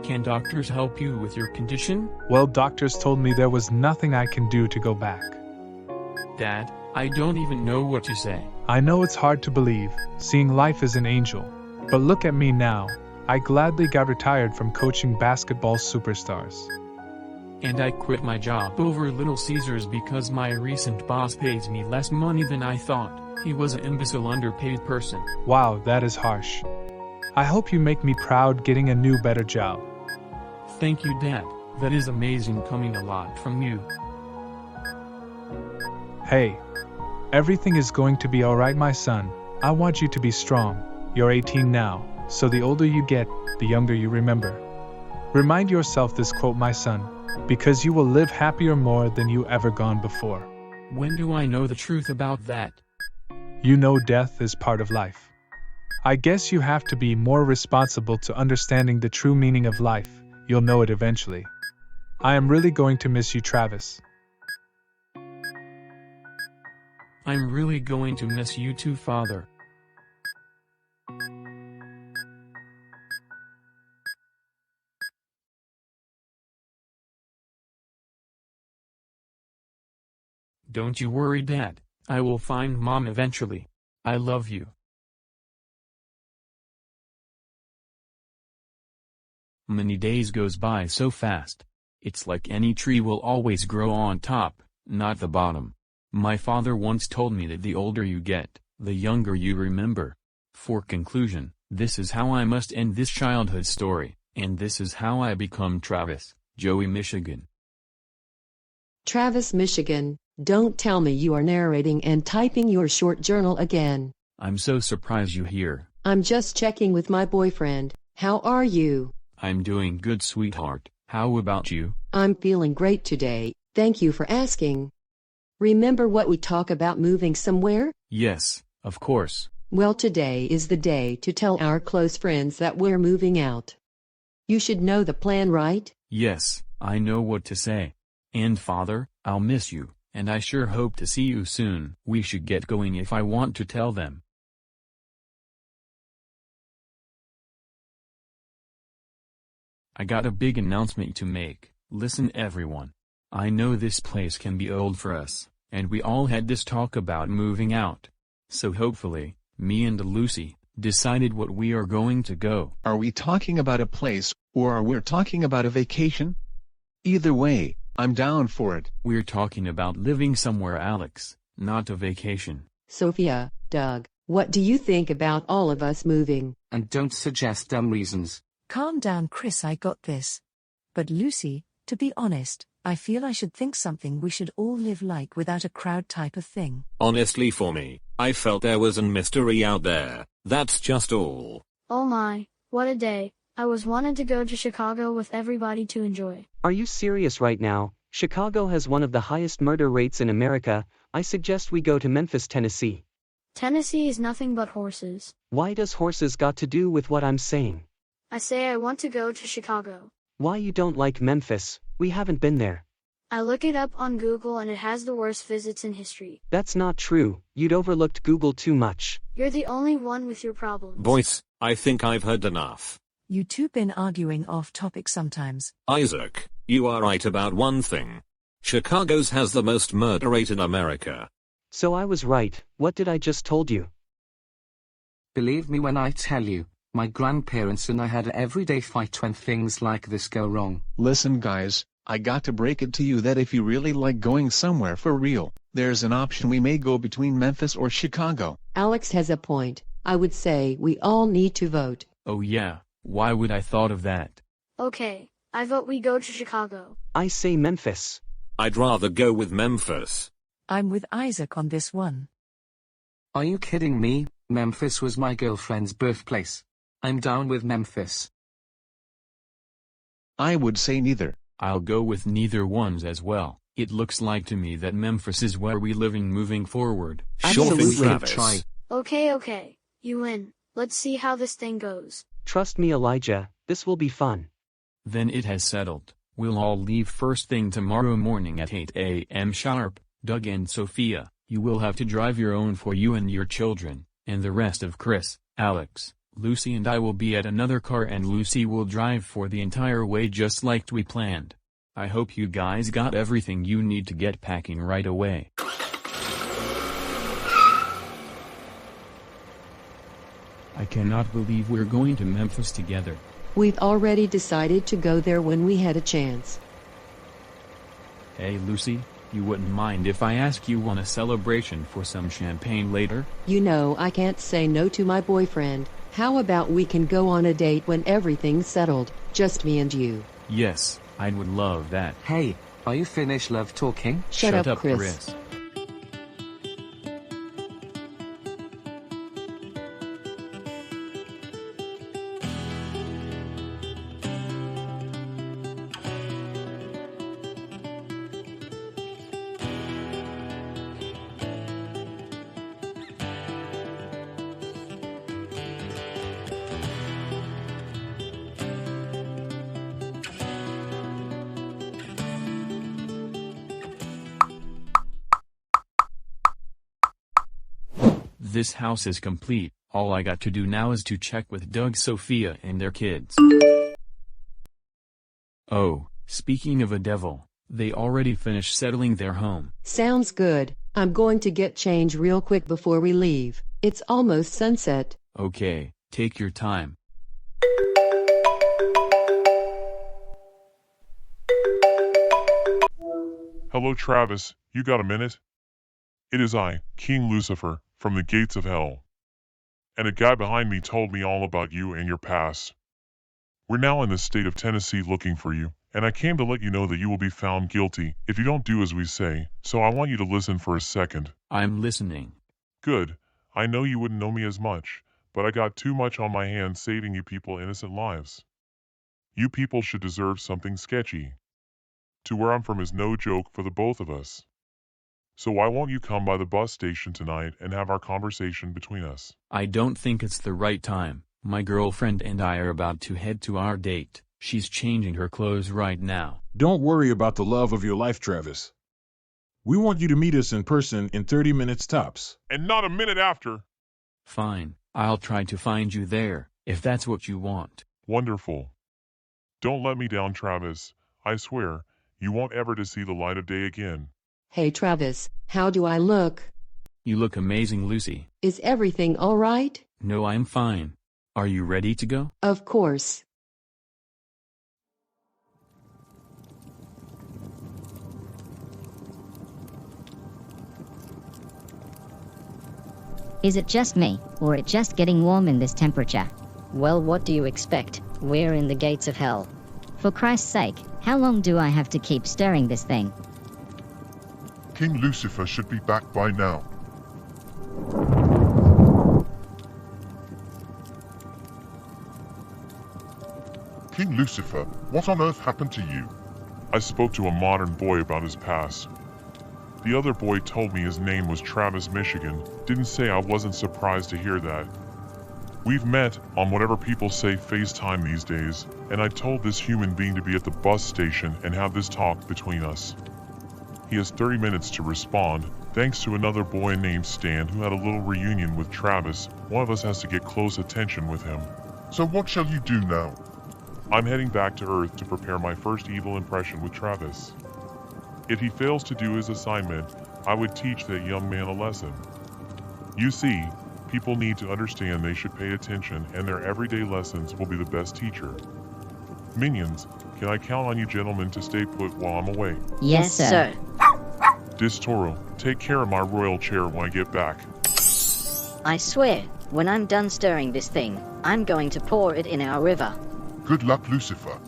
Can doctors help you with your condition? Well, doctors told me there was nothing I can do to go back. Dad, I don't even know what to say. I know it's hard to believe, seeing life as an angel. But look at me now. I gladly got retired from coaching basketball superstars. And I quit my job over Little Caesars because my recent boss pays me less money than I thought. He was an imbecile underpaid person. Wow, that is harsh. I hope you make me proud getting a new better job. Thank you, Dad. That is amazing coming a lot from you. Hey. Everything is going to be alright, my son. I want you to be strong. You're 18 now, so the older you get, the younger you remember. Remind yourself this quote, my son, because you will live happier more than you ever gone before. When do I know the truth about that? You know death is part of life. I guess you have to be more responsible to understanding the true meaning of life. You'll know it eventually. I am really going to miss you, Travis. I'm really going to miss you too, Father. Don't you worry, Dad. I will find Mom eventually. I love you. Many days goes by so fast. It's like any tree will always grow on top, not the bottom. My father once told me that the older you get, the younger you remember. For conclusion, this is how I must end this childhood story, and this is how I become Travis, Joey, Michigan. Travis, Michigan, don't tell me you are narrating and typing your short journal again. I'm so surprised you're here. I'm just checking with my boyfriend. How are you? I'm doing good, sweetheart. How about you? I'm feeling great today, thank you for asking. Remember what we talk about moving somewhere? Yes, of course. Well, today is the day to tell our close friends that we're moving out. You should know the plan, right? Yes, I know what to say. And Father, I'll miss you, and I sure hope to see you soon. We should get going if I want to tell them. I got a big announcement to make. Listen, everyone. I know this place can be old for us, and we all had this talk about moving out. So hopefully, me and Lucy decided what we are going to go. Are we talking about a place, or are we talking about a vacation? Either way, I'm down for it. We're talking about living somewhere, Alex, not a vacation. Sophia, Doug, what do you think about all of us moving? And don't suggest dumb reasons. Calm down, Chris, I got this. But Lucy, to be honest, I feel I should think something we should all live like without a crowd type of thing. Honestly, for me, I felt there was a mystery out there. That's just all. Oh my, what a day. I was wanted to go to Chicago with everybody to enjoy. Are you serious right now? Chicago has one of the highest murder rates in America. I suggest we go to Memphis, Tennessee. Tennessee is nothing but horses. Why does horses got to do with what I'm saying? I say I want to go to Chicago. Why you don't like Memphis? We haven't been there. I look it up on Google and it has the worst visits in history. That's not true. You'd overlooked Google too much. You're the only one with your problems. Boys, I think I've heard enough. You two been arguing off topic sometimes. Isaac, you are right about one thing. Chicago's has the most murder rate in America. So I was right. What did I just told you? Believe me when I tell you, my grandparents and I had an everyday fight when things like this go wrong. Listen, guys, I got to break it to you that if you really like going somewhere for real, there's an option. We may go between Memphis or Chicago. Alex has a point. I would say we all need to vote. Oh yeah, why would I thought of that? Okay, I vote we go to Chicago. I say Memphis. I'd rather go with Memphis. I'm with Isaac on this one. Are you kidding me? Memphis was my girlfriend's birthplace. I'm down with Memphis. I would say neither. I'll go with neither ones as well. It looks like to me that Memphis is where we living moving forward. Sure thing, Travis. Okay, you win. Let's see how this thing goes. Trust me, Elijah, this will be fun. Then it has settled. We'll all leave first thing tomorrow morning at 8 a.m. sharp. Doug and Sophia, you will have to drive your own for you and your children, and the rest of Chris, Alex, Lucy and I will be at another car, and Lucy will drive for the entire way just like we planned. I hope you guys got everything you need to get packing right away. I cannot believe we're going to Memphis together. We've already decided to go there when we had a chance. Hey Lucy, you wouldn't mind if I ask you on a celebration for some champagne later? You know I can't say no to my boyfriend. How about we can go on a date when everything's settled, just me and you? Yes, I would love that. Hey, are you finished love talking? Shut up, Chris. This house is complete. All I got to do now is to check with Doug, Sophia, and their kids. Oh, speaking of a devil, they already finished settling their home. Sounds good. I'm going to get change real quick before we leave. It's almost sunset. Okay, take your time. Hello, Travis. You got a minute? It is I, King Lucifer, from the gates of hell. And a guy behind me told me all about you and your past. We're now in the state of Tennessee looking for you, and I came to let you know that you will be found guilty if you don't do as we say, so I want you to listen for a second. I'm listening. Good. I know you wouldn't know me as much, but I got too much on my hands saving you people innocent lives. You people should deserve something sketchy. To where I'm from is no joke for the both of us. So why won't you come by the bus station tonight and have our conversation between us? I don't think it's the right time. My girlfriend and I are about to head to our date. She's changing her clothes right now. Don't worry about the love of your life, Travis. We want you to meet us in person in 30 minutes tops. And not a minute after. Fine, I'll try to find you there, if that's what you want. Wonderful. Don't let me down, Travis. I swear, you won't ever to see the light of day again. Hey Travis, how do I look? You look amazing, Lucy. Is everything all right? No, I'm fine. Are you ready to go? Of course. Is it just me, or it just getting warm in this temperature? Well, what do you expect? We're in the gates of hell. For Christ's sake, how long do I have to keep stirring this thing? King Lucifer should be back by now. King Lucifer, what on earth happened to you? I spoke to a modern boy about his past. The other boy told me his name was Travis, Michigan. Didn't say I wasn't surprised to hear that. We've met on whatever people say FaceTime these days, and I told this human being to be at the bus station and have this talk between us. He has 30 minutes to respond, thanks to another boy named Stan who had a little reunion with Travis. One of us has to get close attention with him. So what shall you do now? I'm heading back to Earth to prepare my first evil impression with Travis. If he fails to do his assignment, I would teach that young man a lesson. You see, people need to understand they should pay attention, and their everyday lessons will be the best teacher. Minions, can I count on you gentlemen to stay put while I'm away? Yes, sir. Distoro, take care of my royal chair when I get back. I swear, when I'm done stirring this thing, I'm going to pour it in our river. Good luck, Lucifer.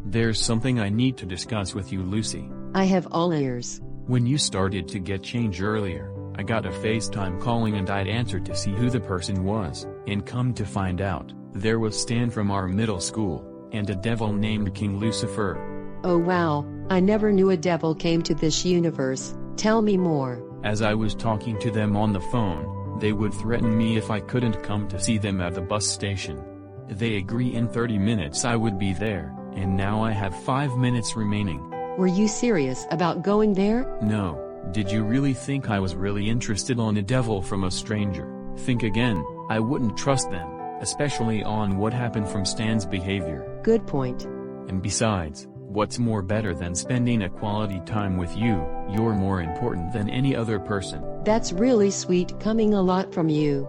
There's something I need to discuss with you, Lucy. I have all ears. When you started to get change earlier, I got a FaceTime calling and I'd answered to see who the person was, and come to find out, there was Stan from our middle school, and a devil named King Lucifer. Oh wow, I never knew a devil came to this universe. Tell me more. As I was talking to them on the phone, they would threaten me if I couldn't come to see them at the bus station. They agree in 30 minutes I would be there, and now I have 5 minutes remaining. Were you serious about going there? No. Did you really think I was really interested on a devil from a stranger? Think again. I wouldn't trust them, especially on what happened from Stan's behavior. Good point. And besides, what's more better than spending a quality time with you? You're more important than any other person. That's really sweet coming a lot from you.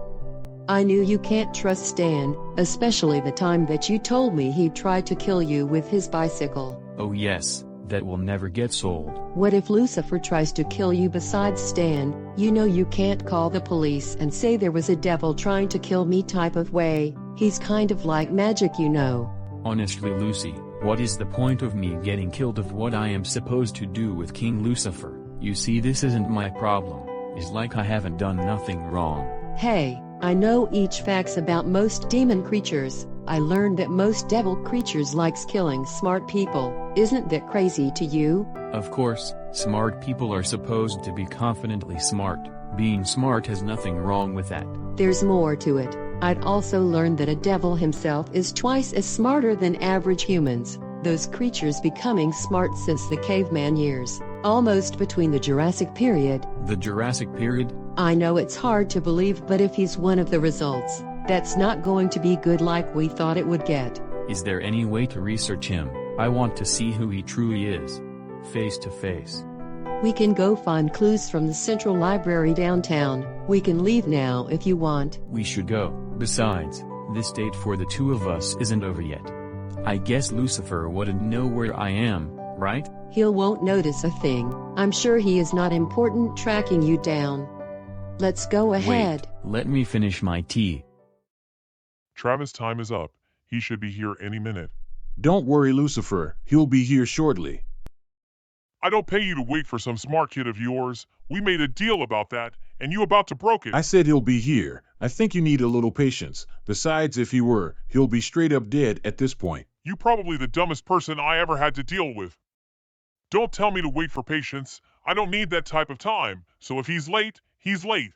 I knew you can't trust Stan, especially the time that you told me he tried to kill you with his bicycle. Oh yes, that will never get sold. What if Lucifer tries to kill you besides Stan? You know you can't call the police and say there was a devil trying to kill me type of way. He's kind of like magic, you know. Honestly, Lucy, what is the point of me getting killed of what I am supposed to do with King Lucifer? You see, this isn't my problem. It's like I haven't done nothing wrong. Hey, I know each facts about most demon creatures. I learned that most devil creatures likes killing smart people. Isn't that crazy to you? Of course, smart people are supposed to be confidently smart. Being smart has nothing wrong with that. There's more to it. I'd also learned that a devil himself is twice as smarter than average humans. Those creatures becoming smart since the caveman years, almost between the Jurassic period. The Jurassic period? I know it's hard to believe, but if he's one of the results, that's not going to be good like we thought it would get. Is there any way to research him? I want to see who he truly is. Face to face. We can go find clues from the Central Library downtown. We can leave now if you want. We should go. Besides, this date for the two of us isn't over yet. I guess Lucifer wouldn't know where I am, right? He won't notice a thing. I'm sure he is not important tracking you down. Let's go ahead. Wait, let me finish my tea. Travis, time is up. He should be here any minute. Don't worry, Lucifer. He'll be here shortly. I don't pay you to wait for some smart kid of yours. We made a deal about that, and you about to broke it. I said he'll be here. I think you need a little patience. Besides, if he were, he'll be straight up dead at this point. You probably the dumbest person I ever had to deal with. Don't tell me to wait for patience. I don't need that type of time. So if he's late, he's late.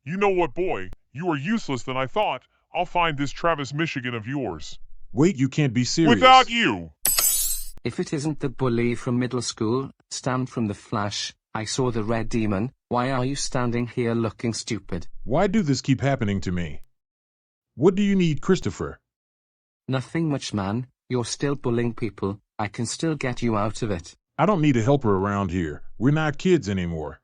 You know what, boy? You are useless than I thought. I'll find this Travis Michigan of yours. Wait, you can't be serious. Without you! If it isn't the bully from middle school, Stan from The Flash, I saw the red demon. Why are you standing here looking stupid? Why do this keep happening to me? What do you need, Christopher? Nothing much, man. You're still bullying people. I can still get you out of it. I don't need a helper around here. We're not kids anymore.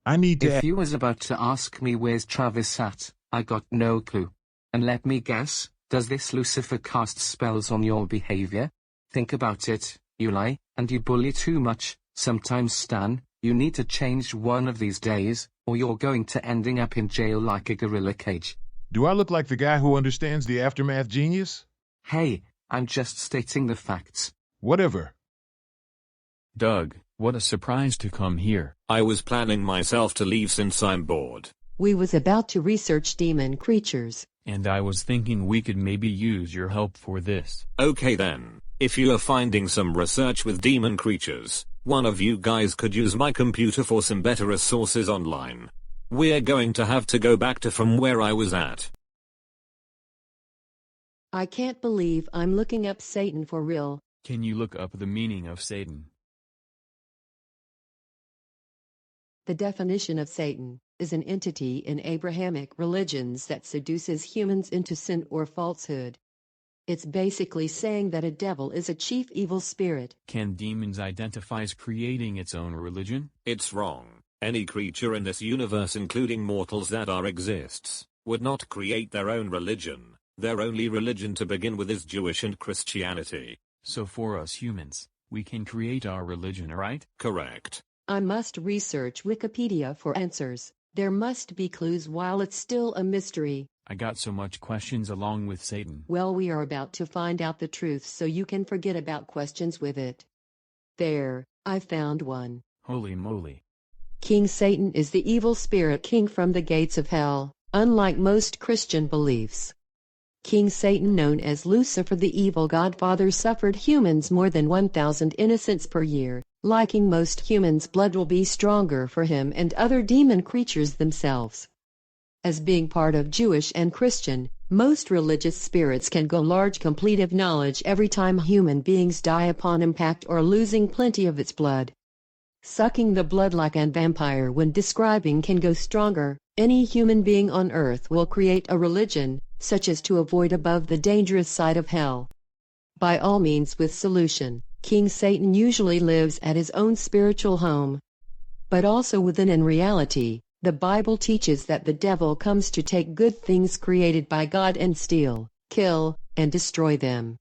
I need to... If you was about to ask me where's Travis at, I got no clue. And let me guess, does this Lucifer cast spells on your behavior? Think about it, you lie, and you bully too much. Sometimes, Stan, you need to change one of these days, or you're going to ending up in jail like a gorilla cage. Do I look like the guy who understands the aftermath genius? Hey, I'm just stating the facts. Whatever. Doug, what a surprise to come here. I was planning myself to leave since I'm bored. We was about to research demon creatures. And I was thinking we could maybe use your help for this. Okay then, if you are finding some research with demon creatures, one of you guys could use my computer for some better resources online. We're going to have to go back to from where I was at. I can't believe I'm looking up Satan for real. Can you look up the meaning of Satan? The definition of Satan is an entity in Abrahamic religions that seduces humans into sin or falsehood. It's basically saying that a devil is a chief evil spirit. Can demons identify as creating its own religion? It's wrong. Any creature in this universe, including mortals that exists, would not create their own religion. Their only religion to begin with is Jewish and Christianity. So for us humans, we can create our religion, right? Correct. I must research Wikipedia for answers. There must be clues while it's still a mystery. I got so much questions along with Satan. Well, we are about to find out the truth so you can forget about questions with it. There, I found one. Holy moly. King Satan is the evil spirit king from the gates of hell, unlike most Christian beliefs. King Satan, known as Lucifer the evil godfather, suffered humans more than 1,000 innocents per year. Liking most humans, blood will be stronger for him and other demon creatures themselves. As being part of Jewish and Christian, most religious spirits can go large complete of knowledge every time human beings die upon impact or losing plenty of its blood. Sucking the blood like a vampire when describing can go stronger. Any human being on earth will create a religion, such as to avoid above the dangerous side of hell. By all means with solution, King Satan usually lives at his own spiritual home. But also within in reality, The Bible teaches that the devil comes to take good things created by God and steal, kill, and destroy them.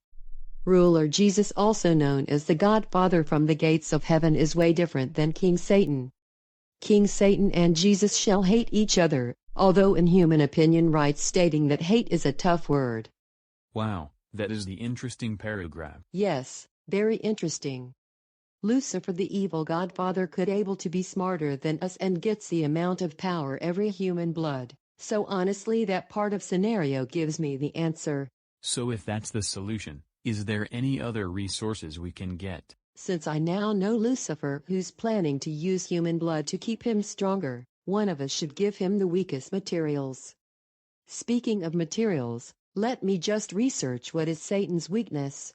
Ruler Jesus, also known as the Godfather from the gates of heaven, is way different than King Satan. King Satan and Jesus shall hate each other, although in human opinion writes stating that hate is a tough word. Wow, that is the interesting paragraph. Yes, very interesting. Lucifer, the evil godfather, could able to be smarter than us and gets the amount of power every human blood. So honestly, that part of scenario gives me the answer. So if that's the solution, is there any other resources we can get? Since I now know Lucifer, who's planning to use human blood to keep him stronger, one of us should give him the weakest materials. Speaking of materials, let me just research what is Satan's weakness.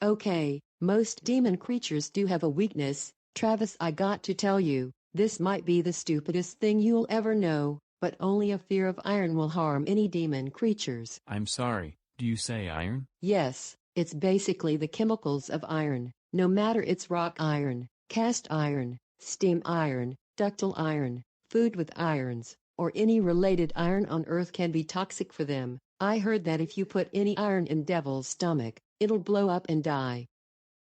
Okay, most demon creatures do have a weakness. Travis, I got to tell you, this might be the stupidest thing you'll ever know, but only a fear of iron will harm any demon creatures. I'm sorry, do you say iron? Yes, it's basically the chemicals of iron, no matter it's rock iron, cast iron, steam iron, ductile iron, food with irons, or any related iron on earth can be toxic for them. I heard that if you put any iron in devil's stomach, it'll blow up and die.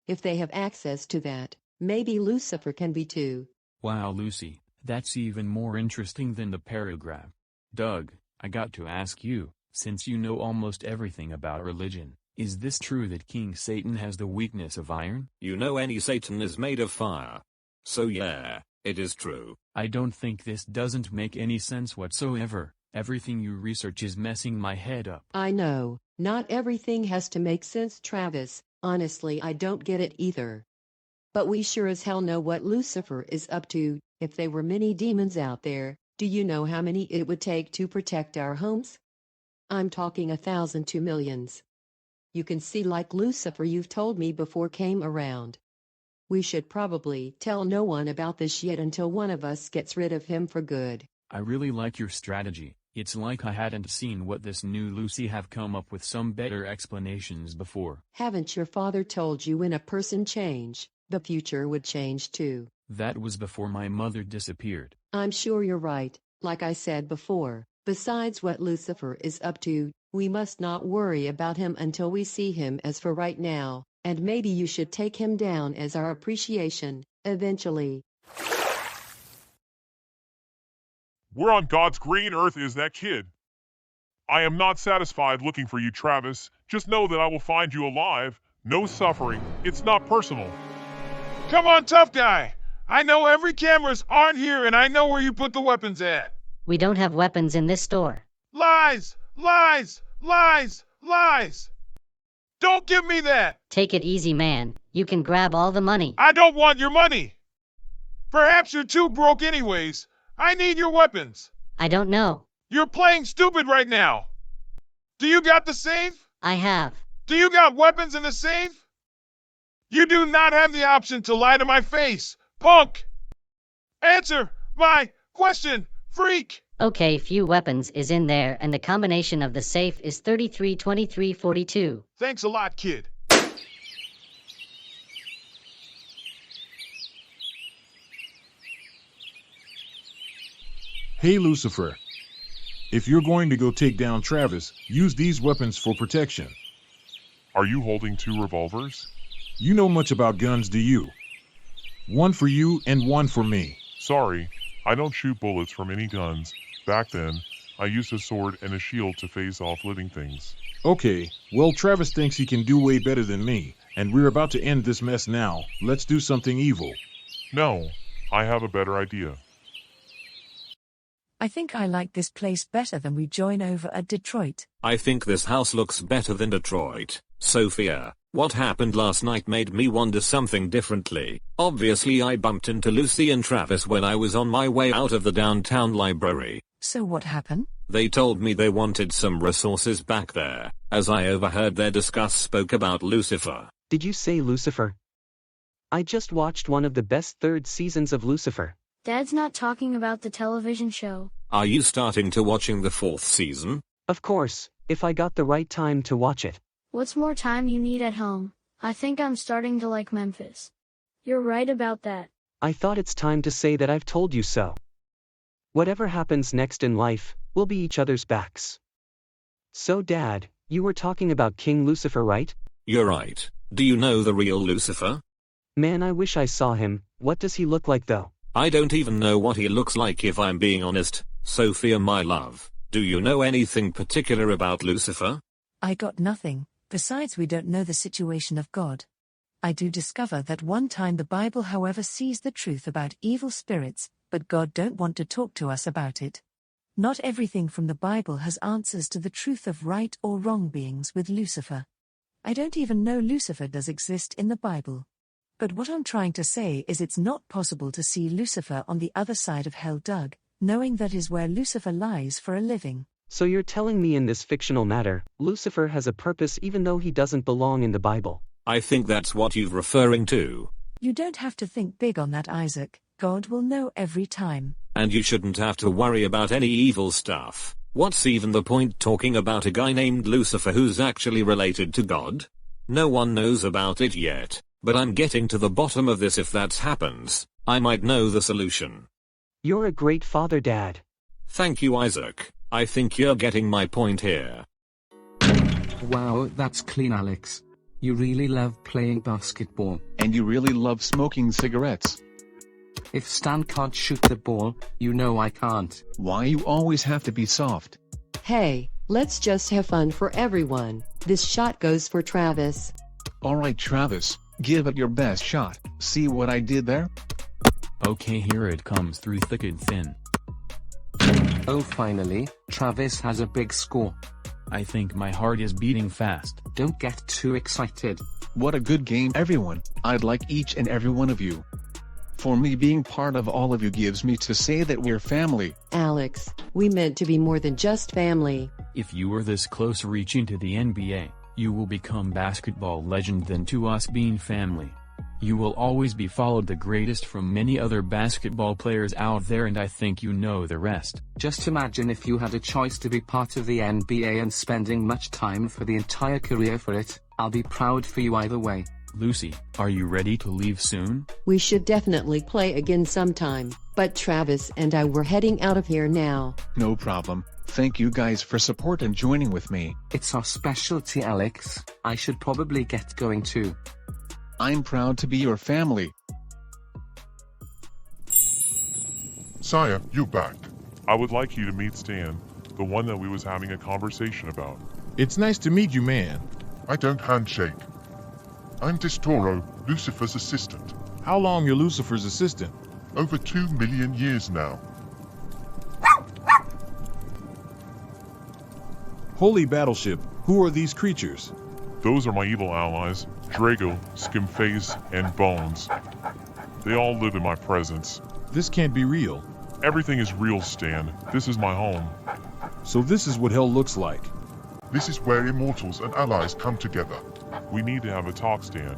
If they have access to that, maybe Lucifer can be too. Wow, Lucy, that's even more interesting than the paragraph. Doug, I got to ask you, since you know almost everything about religion, is this true that King Satan has the weakness of iron? You know any Satan is made of fire. So yeah, it is true. I don't think this doesn't make any sense whatsoever. Everything you research is messing my head up. I know, not everything has to make sense, Travis. Honestly, I don't get it either. But we sure as hell know what Lucifer is up to. If there were many demons out there, do you know how many it would take to protect our homes? I'm talking 1,000 to millions. You can see, like Lucifer you've told me before came around. We should probably tell no one about this yet until one of us gets rid of him for good. I really like your strategy. It's like I hadn't seen what this new Lucy have come up with some better explanations before. Haven't your father told you when a person change, the future would change too? That was before my mother disappeared. I'm sure you're right. Like I said before, besides what Lucifer is up to, we must not worry about him until we see him. As for right now, and maybe you should take him down as our appreciation, eventually. Where on God's green earth is that kid? I am not satisfied looking for you, Travis. Just know that I will find you alive. No suffering. It's not personal. Come on, tough guy. I know every camera's on here and I know where you put the weapons at. We don't have weapons in this store. Lies! Lies! Lies! Lies! Don't give me that! Take it easy, man. You can grab all the money. I don't want your money! Perhaps you're too broke anyways. I need your weapons. I don't know. You're playing stupid right now. Do you got the safe? I have. Do you got weapons in the safe? You do not have the option to lie to my face, punk! Answer my question, freak! Okay, few weapons is in there and the combination of the safe is 33 23 42. Thanks a lot, kid. Hey Lucifer. If you're going to go take down Travis, use these weapons for protection. Are you holding 2 revolvers? You know much about guns, do you? One for you and one for me. Sorry, I don't shoot bullets from any guns. Back then, I used a sword and a shield to phase off living things. Okay, well Travis thinks he can do way better than me, and we're about to end this mess now. Let's do something evil. No, I have a better idea. I think I like this place better than we join over at Detroit. I think this house looks better than Detroit. Sophia, what happened last night made me wonder something differently. Obviously I bumped into Lucy and Travis when I was on my way out of the downtown library. So what happened? They told me they wanted some resources back there, as I overheard their discuss spoke about Lucifer. Did you say Lucifer? I just watched one of the best 3rd seasons of Lucifer. Dad's not talking about the television show. Are you starting to watching the 4th season? Of course, if I got the right time to watch it. What's more time you need at home? I think I'm starting to like Memphis. You're right about that. I thought it's time to say that I've told you so. Whatever happens next in life, we'll be each other's backs. So Dad, you were talking about King Lucifer, right? You're right. Do you know the real Lucifer? Man, I wish I saw him. What does he look like though? I don't even know what he looks like if I'm being honest. Sophia, my love, do you know anything particular about Lucifer? I got nothing, besides we don't know the situation of God. I do discover that one time the Bible however sees the truth about evil spirits, but God don't want to talk to us about it. Not everything from the Bible has answers to the truth of right or wrong beings with Lucifer. I don't even know Lucifer does exist in the Bible. But what I'm trying to say is it's not possible to see Lucifer on the other side of hell, Doug, knowing that is where Lucifer lies for a living. So you're telling me in this fictional matter, Lucifer has a purpose even though he doesn't belong in the Bible? I think that's what you're referring to. You don't have to think big on that, Isaac. God will know every time. And you shouldn't have to worry about any evil stuff. What's even the point talking about a guy named Lucifer who's actually related to God? No one knows about it yet, but I'm getting to the bottom of this. If that happens, I might know the solution. You're a great father, Dad. Thank you, Isaac. I think you're getting my point here. Wow, that's clean, Alex. You really love playing basketball. And you really love smoking cigarettes. If Stan can't shoot the ball, you know I can't. Why you always have to be soft? Hey, let's just have fun for everyone. This shot goes for Travis. Alright, Travis, give it your best shot. See what I did there? Okay, here it comes through thick and thin. Oh, finally, Travis has a big score. I think my heart is beating fast. Don't get too excited. What a good game, everyone. I'd like each and every one of you. For me, being part of all of you gives me to say that we're family. Alex, we meant to be more than just family. If you were this close reaching to the NBA, you will become basketball legend than to us being family. You will always be followed the greatest from many other basketball players out there, and I think you know the rest. Just imagine if you had a choice to be part of the NBA and spending much time for the entire career for it. I'll be proud for you either way. Lucy, are you ready to leave soon? We should definitely play again sometime, but Travis and I were heading out of here now. No problem. Thank you guys for support and joining with me. It's our specialty, Alex. I should probably get going too. I'm proud to be your family. Sire, you're back. I would like you to meet Stan, the one that we was having a conversation about. It's nice to meet you, man. I don't handshake. I'm Distoro, Lucifer's assistant. How long you're Lucifer's assistant? Over 2 million years now. Holy battleship, who are these creatures? Those are my evil allies, Drago, Skimface, and Bones. They all live in my presence. This can't be real. Everything is real, Stan. This is my home. So this is what hell looks like. This is where immortals and allies come together. We need to have a talk, Stan.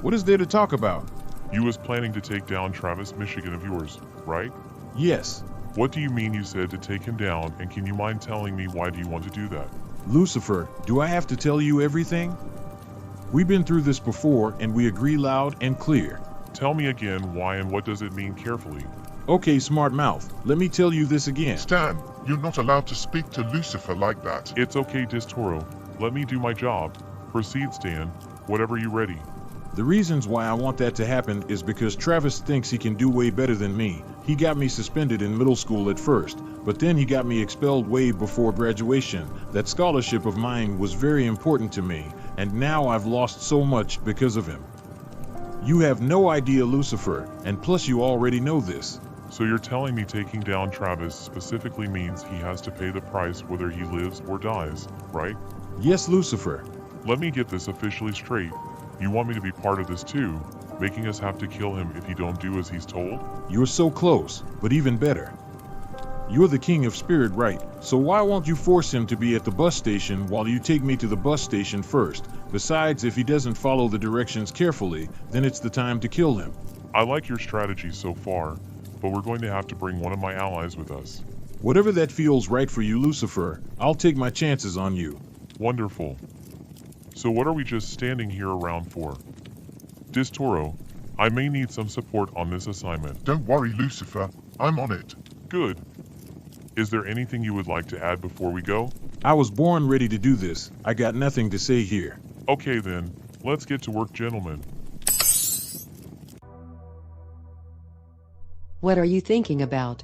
What is there to talk about? You was planning to take down Travis Michigan of yours, right? Yes. What do you mean you said to take him down, and can you mind telling me why do you want to do that? Lucifer, do I have to tell you everything? We've been through this before, and we agree loud and clear. Tell me again why and what does it mean carefully. Okay, smart mouth. Let me tell you this again. Stan, you're not allowed to speak to Lucifer like that. It's okay, Distoro. Let me do my job. Proceed, Stan. Whatever you ready. The reasons why I want that to happen is because Travis thinks he can do way better than me. He got me suspended in middle school at first, but then he got me expelled way before graduation. That scholarship of mine was very important to me, and now I've lost so much because of him. You have no idea, Lucifer, and plus you already know this. So you're telling me taking down Travis specifically means he has to pay the price whether he lives or dies, right? Yes, Lucifer. Let me get this officially straight. You want me to be part of this too, making us have to kill him if he don't do as he's told? You're so close, but even better. You're the king of spirit, right? So why won't you force him to be at the bus station while you take me to the bus station first? Besides, if he doesn't follow the directions carefully, then it's the time to kill him. I like your strategy so far, but we're going to have to bring one of my allies with us. Whatever that feels right for you, Lucifer, I'll take my chances on you. Wonderful. So what are we just standing here around for? Distoro, I may need some support on this assignment. Don't worry, Lucifer. I'm on it. Good. Is there anything you would like to add before we go? I was born ready to do this. I got nothing to say here. Okay then, let's get to work, gentlemen. What are you thinking about?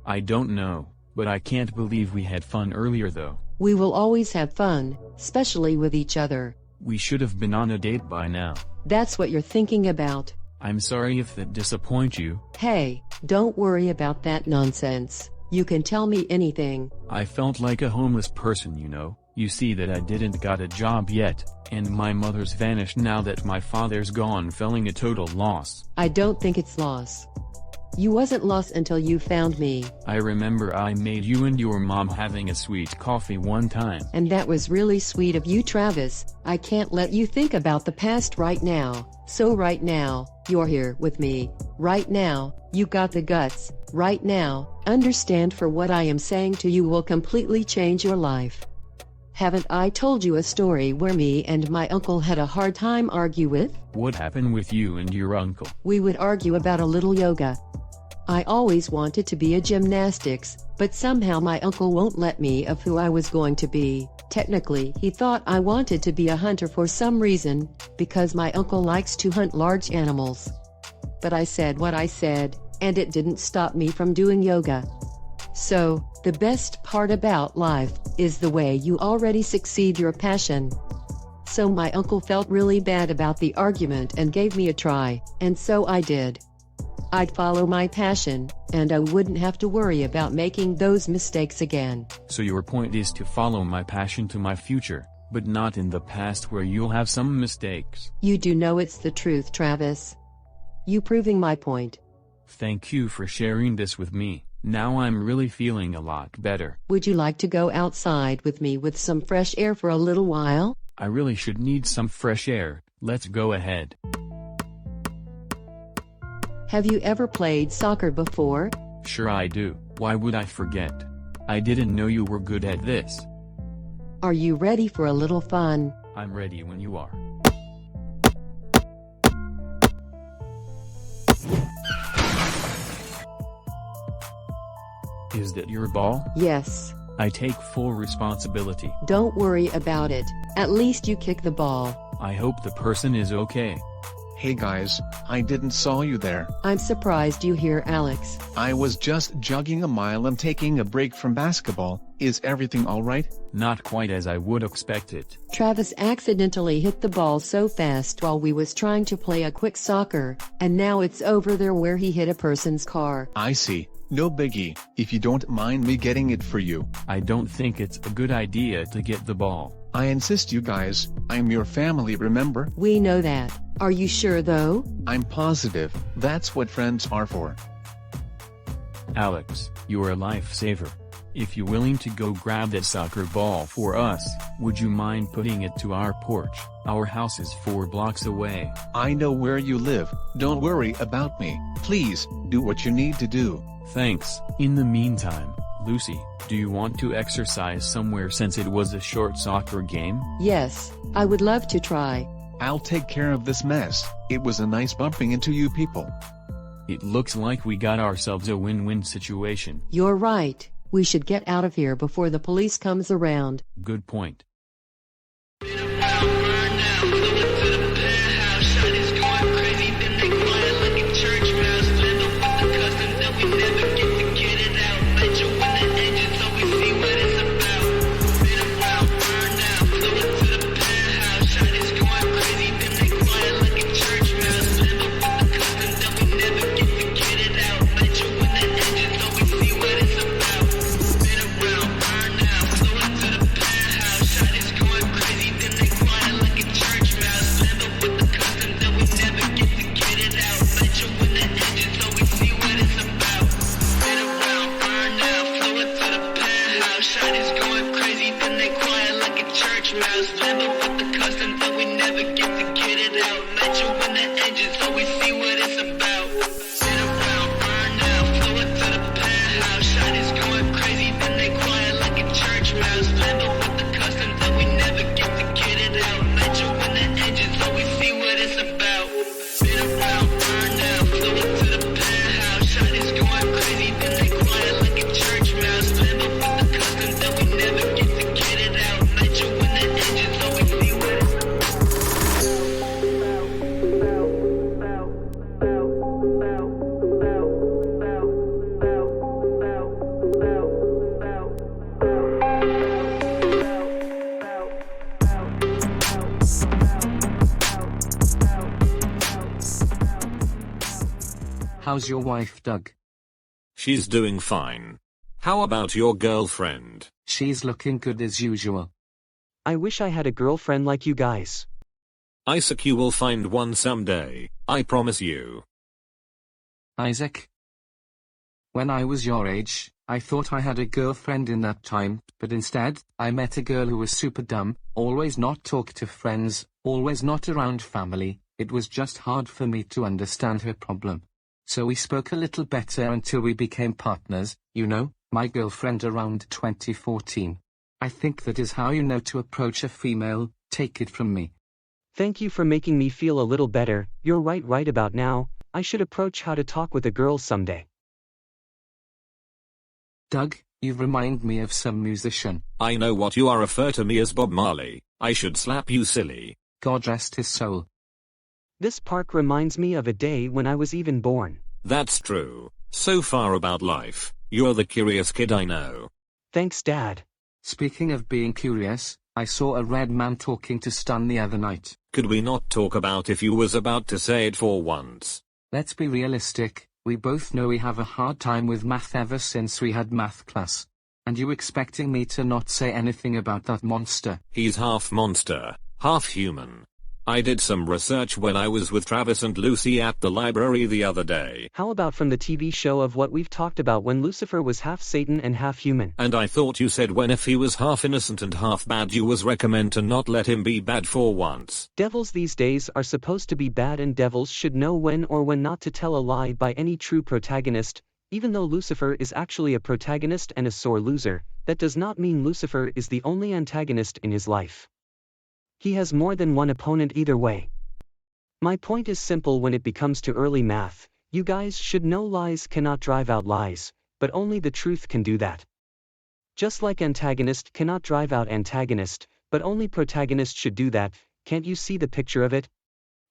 I don't know, but I can't believe we had fun earlier though. We will always have fun, especially with each other. We should have been on a date by now. That's what you're thinking about. I'm sorry if that disappoints you. Hey, don't worry about that nonsense. You can tell me anything. I felt like a homeless person, you know. You see that I didn't got a job yet, and my mother's vanished now that my father's gone, feeling a total loss. I don't think it's loss. You wasn't lost until you found me. I remember I made you and your mom having a sweet coffee one time. And that was really sweet of you, Travis. I can't let you think about the past right now. So right now, you're here with me. Right now, you got the guts. Right now, understand for what I am saying to you will completely change your life. Haven't I told you a story where me and my uncle had a hard time argue with? What happened with you and your uncle? We would argue about a little yoga. I always wanted to be a gymnastics, but somehow my uncle won't let me of who I was going to be. Technically, he thought I wanted to be a hunter for some reason, because my uncle likes to hunt large animals. But I said what I said, and it didn't stop me from doing yoga. So, the best part about life is the way you already succeed your passion. So my uncle felt really bad about the argument and gave me a try, and so I did. I'd follow my passion, and I wouldn't have to worry about making those mistakes again. So your point is to follow my passion to my future, but not in the past where you'll have some mistakes. You do know it's the truth, Travis. You proving my point. Thank you for sharing this with me. Now I'm really feeling a lot better. Would you like to go outside with me with some fresh air for a little while? I really should need some fresh air. Let's go ahead. Have you ever played soccer before? Sure I do. Why would I forget? I didn't know you were good at this. Are you ready for a little fun? I'm ready when you are. Is that your ball? Yes. I take full responsibility. Don't worry about it. At least you kick the ball. I hope the person is okay. Hey guys, I didn't saw you there. I'm surprised you here, Alex. I was just jogging a mile and taking a break from basketball. Is everything alright? Not quite as I would expect it. Travis accidentally hit the ball so fast while we was trying to play a quick soccer, and now it's over there where he hit a person's car. I see. No biggie, if you don't mind me getting it for you. I don't think it's a good idea to get the ball. I insist, you guys. I'm your family, remember? We know that. Are you sure though? I'm positive. That's what friends are for. Alex, you're a lifesaver. If you're willing to go grab that soccer ball for us, would you mind putting it to our porch? Our house is 4 blocks away. I know where you live. Don't worry about me. Please, do what you need to do. Thanks. In the meantime, Lucy, do you want to exercise somewhere since it was a short soccer game? Yes, I would love to try. I'll take care of this mess. It was a nice bumping into you people. It looks like we got ourselves a win-win situation. You're right. We should get out of here before the police comes around. Good point. Been around How's your wife, Doug? She's doing fine. How about your girlfriend? She's looking good as usual. I wish I had a girlfriend like you guys. Isaac, you will find one someday, I promise you. Isaac? When I was your age, I thought I had a girlfriend in that time, but instead, I met a girl who was super dumb, always not talk to friends, always not around family. It was just hard for me to understand her problem. So we spoke a little better until we became partners, you know, my girlfriend around 2014. I think that is how you know to approach a female, take it from me. Thank you for making me feel a little better. You're right about now. I should approach how to talk with a girl someday. Doug, you remind me of some musician. I know what you are. Refer to me as Bob Marley. I should slap you silly. God rest his soul. This park reminds me of a day when I was even born. That's true. So far about life, you're the curious kid I know. Thanks, Dad. Speaking of being curious, I saw a red man talking to Stan the other night. Could we not talk about if you was about to say it for once? Let's be realistic. We both know we have a hard time with math ever since we had math class. And you expecting me to not say anything about that monster? He's half monster, half human. I did some research when I was with Travis and Lucy at the library the other day. How about from the TV show of what we've talked about when Lucifer was half Satan and half human? And I thought you said when if he was half innocent and half bad you was recommend to not let him be bad for once. Devils these days are supposed to be bad and devils should know when or when not to tell a lie by any true protagonist. Even though Lucifer is actually a protagonist and a sore loser, that does not mean Lucifer is the only antagonist in his life. He has more than one opponent either way. My point is simple when it becomes to early math. You guys should know lies cannot drive out lies, but only the truth can do that. Just like antagonist cannot drive out antagonist, but only protagonist should do that. Can't you see the picture of it?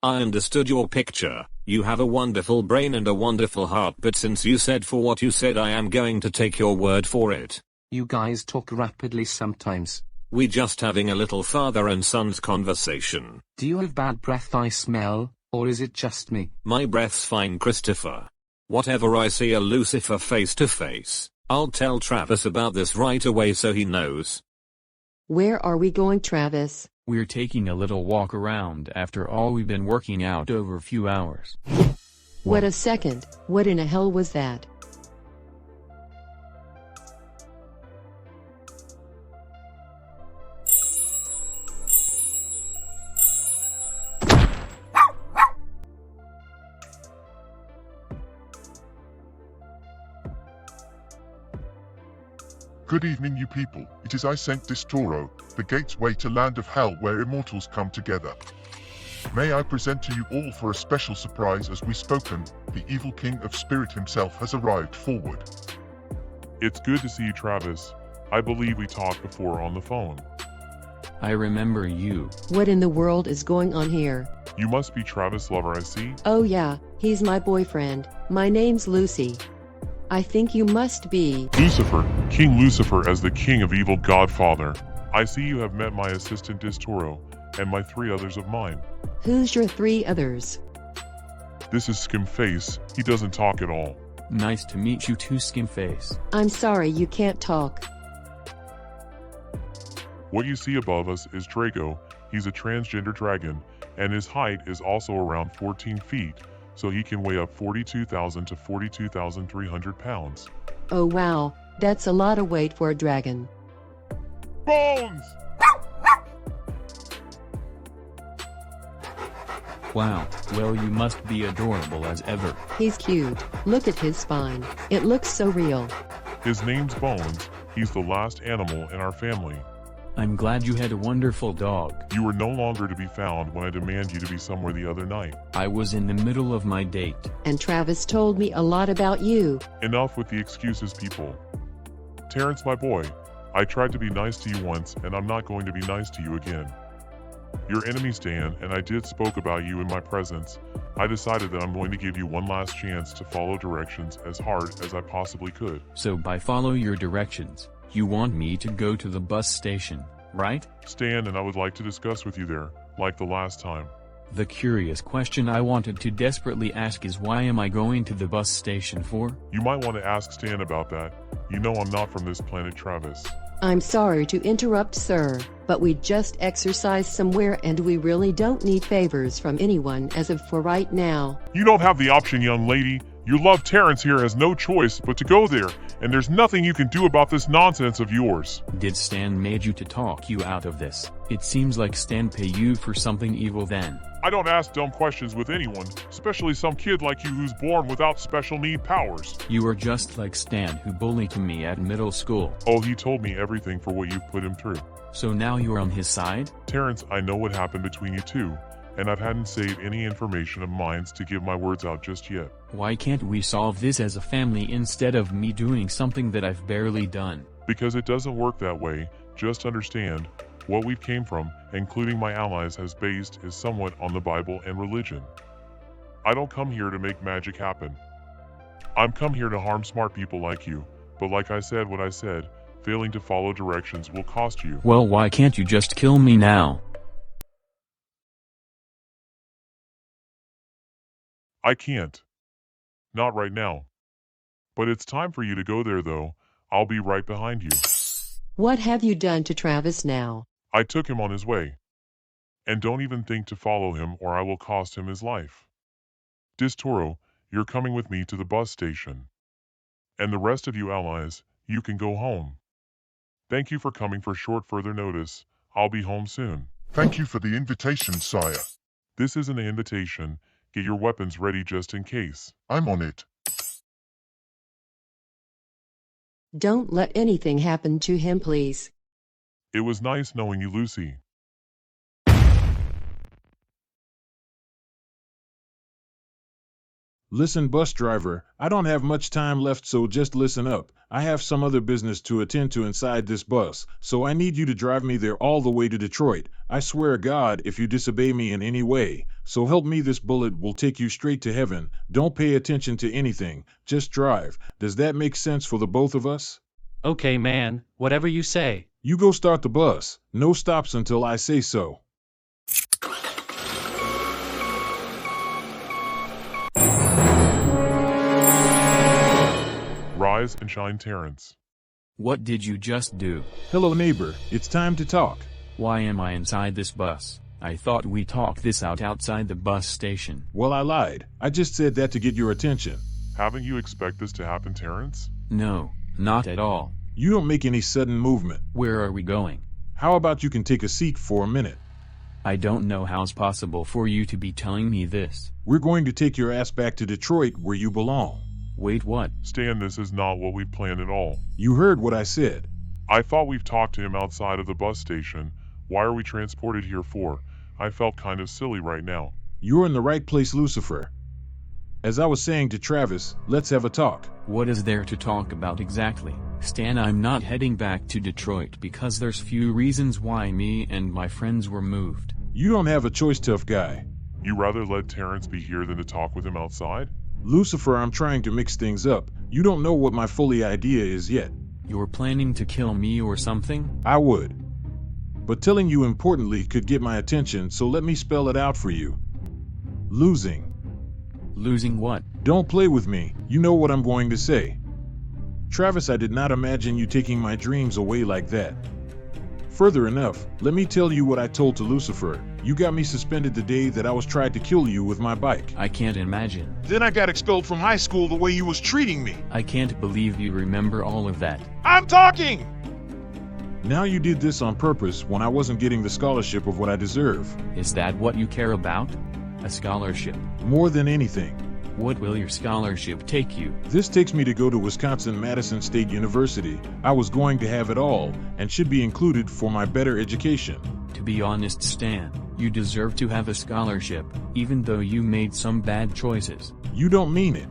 I understood your picture. You have a wonderful brain and a wonderful heart, but since you said for what you said, I am going to take your word for it. You guys talk rapidly sometimes. We just having a little father and son's conversation. Do you have bad breath I smell, or is it just me? My breath's fine, Christopher. Whatever I see a Lucifer face to face, I'll tell Travis about this right away so he knows. Where are we going, Travis? We're taking a little walk around after all we've been working out over a few hours. What a second, what in the hell was that? Good evening, you people. It is I, Saint Distoro, the gateway to land of hell where immortals come together. May I present to you all for a special surprise as we spoken, the evil king of spirit himself has arrived forward. It's good to see you, Travis. I believe we talked before on the phone. I remember you. What in the world is going on here? You must be Travis' lover, I see. Oh yeah, he's my boyfriend. My name's Lucy. I think you must be Lucifer, King Lucifer as the king of evil Godfather. I see you have met my assistant Distoro, and my 3 others of mine. Who's your 3 others? This is Skimface, he doesn't talk at all. Nice to meet you too, Skimface. I'm sorry you can't talk. What you see above us is Draco. He's a transgender dragon, and his height is also around 14 feet, so he can weigh up 42,000 to 42,300 pounds. Oh wow, that's a lot of weight for a dragon. Bones! Wow, well you must be adorable as ever. He's cute. Look at his spine. It looks so real. His name's Bones. He's the last animal in our family. I'm glad you had a wonderful dog. You were no longer to be found when I demanded you to be somewhere the other night. I was in the middle of my date. And Travis told me a lot about you. Enough with the excuses, people. Terrence, my boy, I tried to be nice to you once, and I'm not going to be nice to you again. Your enemy Stan and I did spoke about you in my presence. I decided that I'm going to give you one last chance to follow directions as hard as I possibly could. So by follow your directions, you want me to go to the bus station, right? Stan and I would like to discuss with you there, like the last time. The curious question I wanted to desperately ask is, why am I going to the bus station for? You might want to ask Stan about that. You know I'm not from this planet, Travis. I'm sorry to interrupt, sir, but we just exercised somewhere and we really don't need favors from anyone as of for right now. You don't have the option, young lady. Your love Terrence here has no choice but to go there, and there's nothing you can do about this nonsense of yours. Did Stan made you to talk you out of this? It seems like Stan pay you for something evil then. I don't ask dumb questions with anyone, especially some kid like you who's born without special need powers. You are just like Stan, who bullied me at middle school. Oh, he told me everything for what you've put him through. So now you're on his side? Terrence, I know what happened between you two, and I hadn't saved any information of mine to give my words out just yet. Why can't we solve this as a family instead of me doing something that I've barely done? Because it doesn't work that way. Just understand, what we came from, including my allies, has based is somewhat on the Bible and religion. I don't come here to make magic happen. I'm come here to harm smart people like you, but like I said what I said, failing to follow directions will cost you. Well, why can't you just kill me now? I can't. Not right now. But it's time for you to go there though. I'll be right behind you. What have you done to Travis now? I took him on his way. And don't even think to follow him or I will cost him his life. Distoro, you're coming with me to the bus station. And the rest of you allies, you can go home. Thank you for coming for short further notice. I'll be home soon. Thank you for the invitation, sire. This isn't an invitation. Get your weapons ready just in case. I'm on it. Don't let anything happen to him, please. It was nice knowing you, Lucy. Listen, bus driver, I don't have much time left, so just listen up. I have some other business to attend to inside this bus, so I need you to drive me there all the way to Detroit. I swear to God, if you disobey me in any way, so help me, this bullet will take you straight to heaven. Don't pay attention to anything, just drive. Does that make sense for the both of us? Okay, man, whatever you say. You go start the bus. No stops until I say so. Rise and shine, Terrence. What did you just do? Hello, neighbor. It's time to talk. Why am I inside this bus? I thought we talked this out outside the bus station. Well, I lied. I just said that to get your attention. Haven't you expect this to happen, Terrence? No, not at all. You don't make any sudden movement. Where are we going? How about you can take a seat for a minute? I don't know how it's possible for you to be telling me this. We're going to take your ass back to Detroit where you belong. Wait, what? Stan, this is not what we planned at all. You heard what I said. I thought we've talked to him outside of the bus station. Why are we transported here for? I felt kind of silly right now. You're in the right place, Lucifer. As I was saying to Travis, let's have a talk. What is there to talk about exactly? Stan, I'm not heading back to Detroit because there's few reasons why me and my friends were moved. You don't have a choice, tough guy. You rather let Terrence be here than to talk with him outside? Lucifer, I'm trying to mix things up. You don't know what my fully idea is yet. You're planning to kill me or something? I would. But telling you importantly could get my attention, so let me spell it out for you. Losing. Losing what? Don't play with me. You know what I'm going to say. Travis, I did not imagine you taking my dreams away like that. Further enough, let me tell you what I told to Lucifer. You got me suspended the day that I was tried to kill you with my bike. I can't imagine. Then I got expelled from high school the way you was treating me. I can't believe you remember all of that. I'm talking! Now you did this on purpose when I wasn't getting the scholarship of what I deserve. Is that what you care about? A scholarship? More than anything. What will your scholarship take you? This takes me to go to Wisconsin-Madison State University. I was going to have it all, and should be included for my better education. To be honest, Stan, you deserve to have a scholarship, even though you made some bad choices. You don't mean it.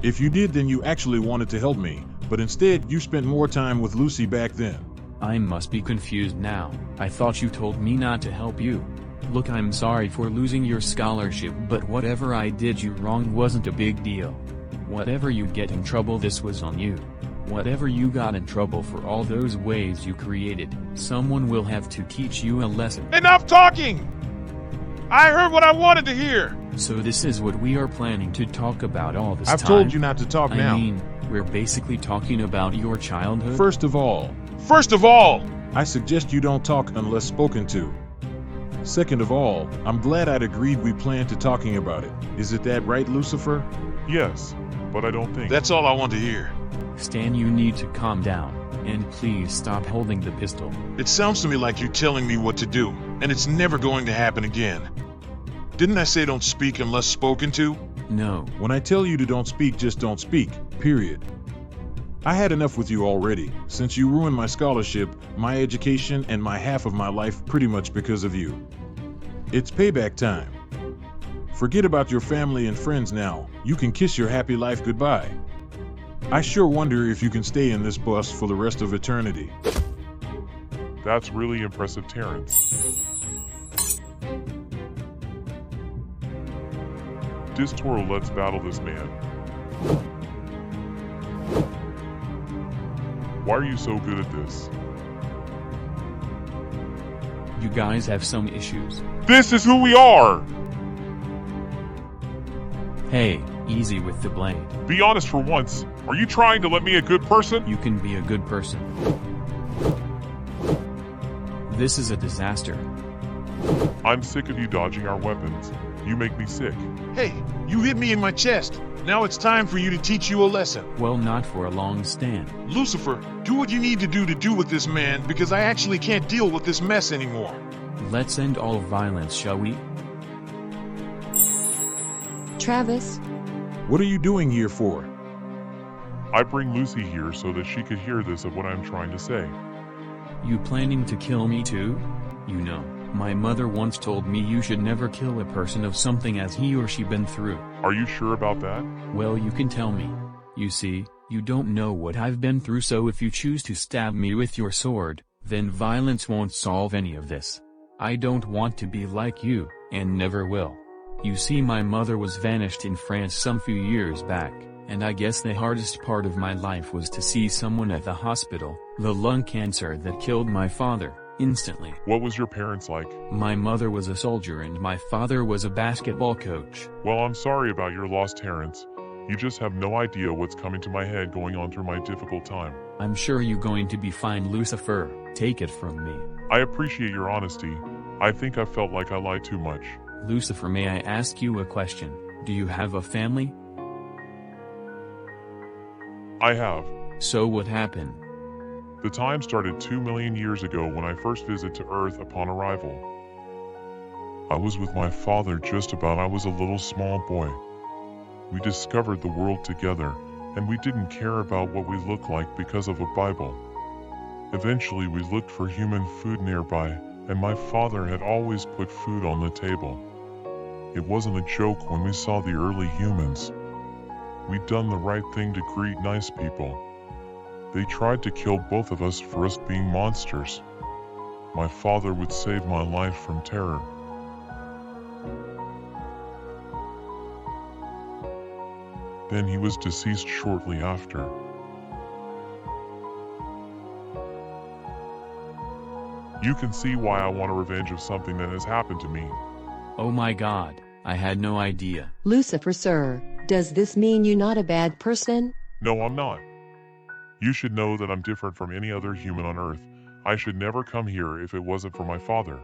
If you did, then you actually wanted to help me, but instead you spent more time with Lucy back then. I must be confused now. I thought you told me not to help you. Look, I'm sorry for losing your scholarship, but whatever I did you wrong wasn't a big deal. Whatever you get in trouble, this was on you. Whatever you got in trouble for all those ways you created, someone will have to teach you a lesson. Enough talking! I heard what I wanted to hear. So this is what we are planning to talk about all this I've time? told you not to talk now. I mean, we're basically talking about your childhood? First of all, I suggest you don't talk unless spoken to. Second of all, I'm glad I'd agreed we planned to talking about it. Is it that right, Lucifer? Yes, but I don't think. That's all I want to hear. Stan, you need to calm down, and please stop holding the pistol. It sounds to me like you're telling me what to do, and it's never going to happen again. Didn't I say don't speak unless spoken to? No. When I tell you to don't speak, just don't speak, period. I had enough with you already, since you ruined my scholarship, my education, and my half of my life pretty much because of you. It's payback time. Forget about your family and friends now. You can kiss your happy life goodbye. I sure wonder if you can stay in this bus for the rest of eternity. That's really impressive, Terrence. Distoro, let's battle this man. Why are you so good at this? You guys have some issues. This is who we are! Hey, easy with the blade. Be honest for once. Are you trying to let me a good person? You can be a good person. This is a disaster. I'm sick of you dodging our weapons. You make me sick. Hey, you hit me in my chest. Now it's time for you to teach you a lesson. Well, not for a long stand. Lucifer, do what you need to do with this man, because I actually can't deal with this mess anymore. Let's end all violence, shall we? Travis? What are you doing here for? I bring Lucy here so that she could hear this of what I'm trying to say. You planning to kill me too? You know, my mother once told me you should never kill a person of something as he or she been through. Are you sure about that? Well, you can tell me. You see, you don't know what I've been through, so if you choose to stab me with your sword, then violence won't solve any of this. I don't want to be like you, and never will. You see, my mother was vanished in France some few years back, and I guess the hardest part of my life was to see someone at the hospital, the lung cancer that killed my father, instantly. What was your parents like? My mother was a soldier and my father was a basketball coach. Well, I'm sorry about your loss, Terrence. You just have no idea what's coming to my head going on through my difficult time. I'm sure you're going to be fine, Lucifer. Take it from me. I appreciate your honesty. I think I felt like I lied too much. Lucifer, may I ask you a question? Do you have a family? I have. So what happened? The time started 2 million years ago when I first visited to Earth upon arrival. I was with my father just about I was a little small boy. We discovered the world together, and we didn't care about what we looked like because of a Bible. Eventually we looked for human food nearby, and my father had always put food on the table. It wasn't a joke when we saw the early humans. We'd done the right thing to greet nice people. They tried to kill both of us for us being monsters. My father would save my life from terror. Then he was deceased shortly after. You can see why I want a revenge of something that has happened to me. Oh my God, I had no idea. Lucifer, sir, does this mean you're not a bad person? No, I'm not. You should know that I'm different from any other human on Earth. I should never come here if it wasn't for my father.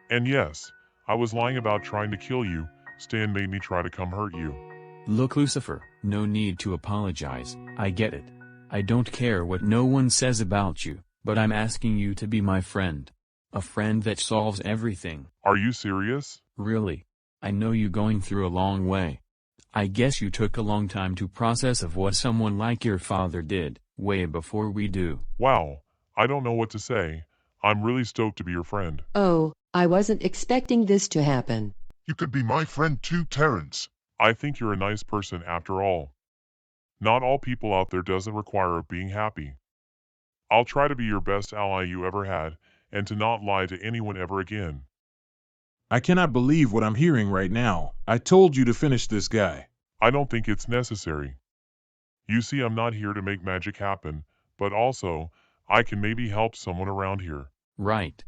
And yes, I was lying about trying to kill you. Stan made me try to come hurt you. Look, Lucifer, no need to apologize. I get it. I don't care what no one says about you, but I'm asking you to be my friend. A friend that solves everything. Are you serious? Really? I know you going through a long way. I guess you took a long time to process of what someone like your father did, way before we do. Wow, I don't know what to say. I'm really stoked to be your friend. Oh, I wasn't expecting this to happen. You could be my friend too, Terrence. I think you're a nice person after all. Not all people out there doesn't require being happy. I'll try to be your best ally you ever had, and to not lie to anyone ever again. I cannot believe what I'm hearing right now. I told you to finish this guy. I don't think it's necessary. You see, I'm not here to make magic happen, but also, I can maybe help someone around here. Right.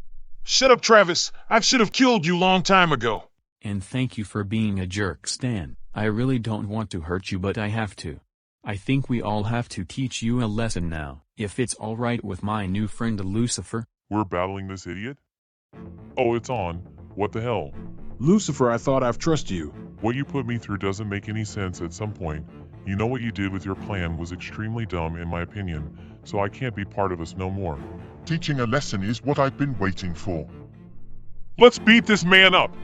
Shut up, Travis. I should have killed you long time ago. And thank you for being a jerk, Stan. I really don't want to hurt you, but I have to. I think we all have to teach you a lesson now, if it's alright with my new friend Lucifer. We're battling this idiot? Oh, it's on. What the hell? Lucifer, I thought I've trusted you. What you put me through doesn't make any sense at some point. You know what you did with your plan was extremely dumb in my opinion, so I can't be part of us no more. Teaching a lesson is what I've been waiting for. Let's beat this man up.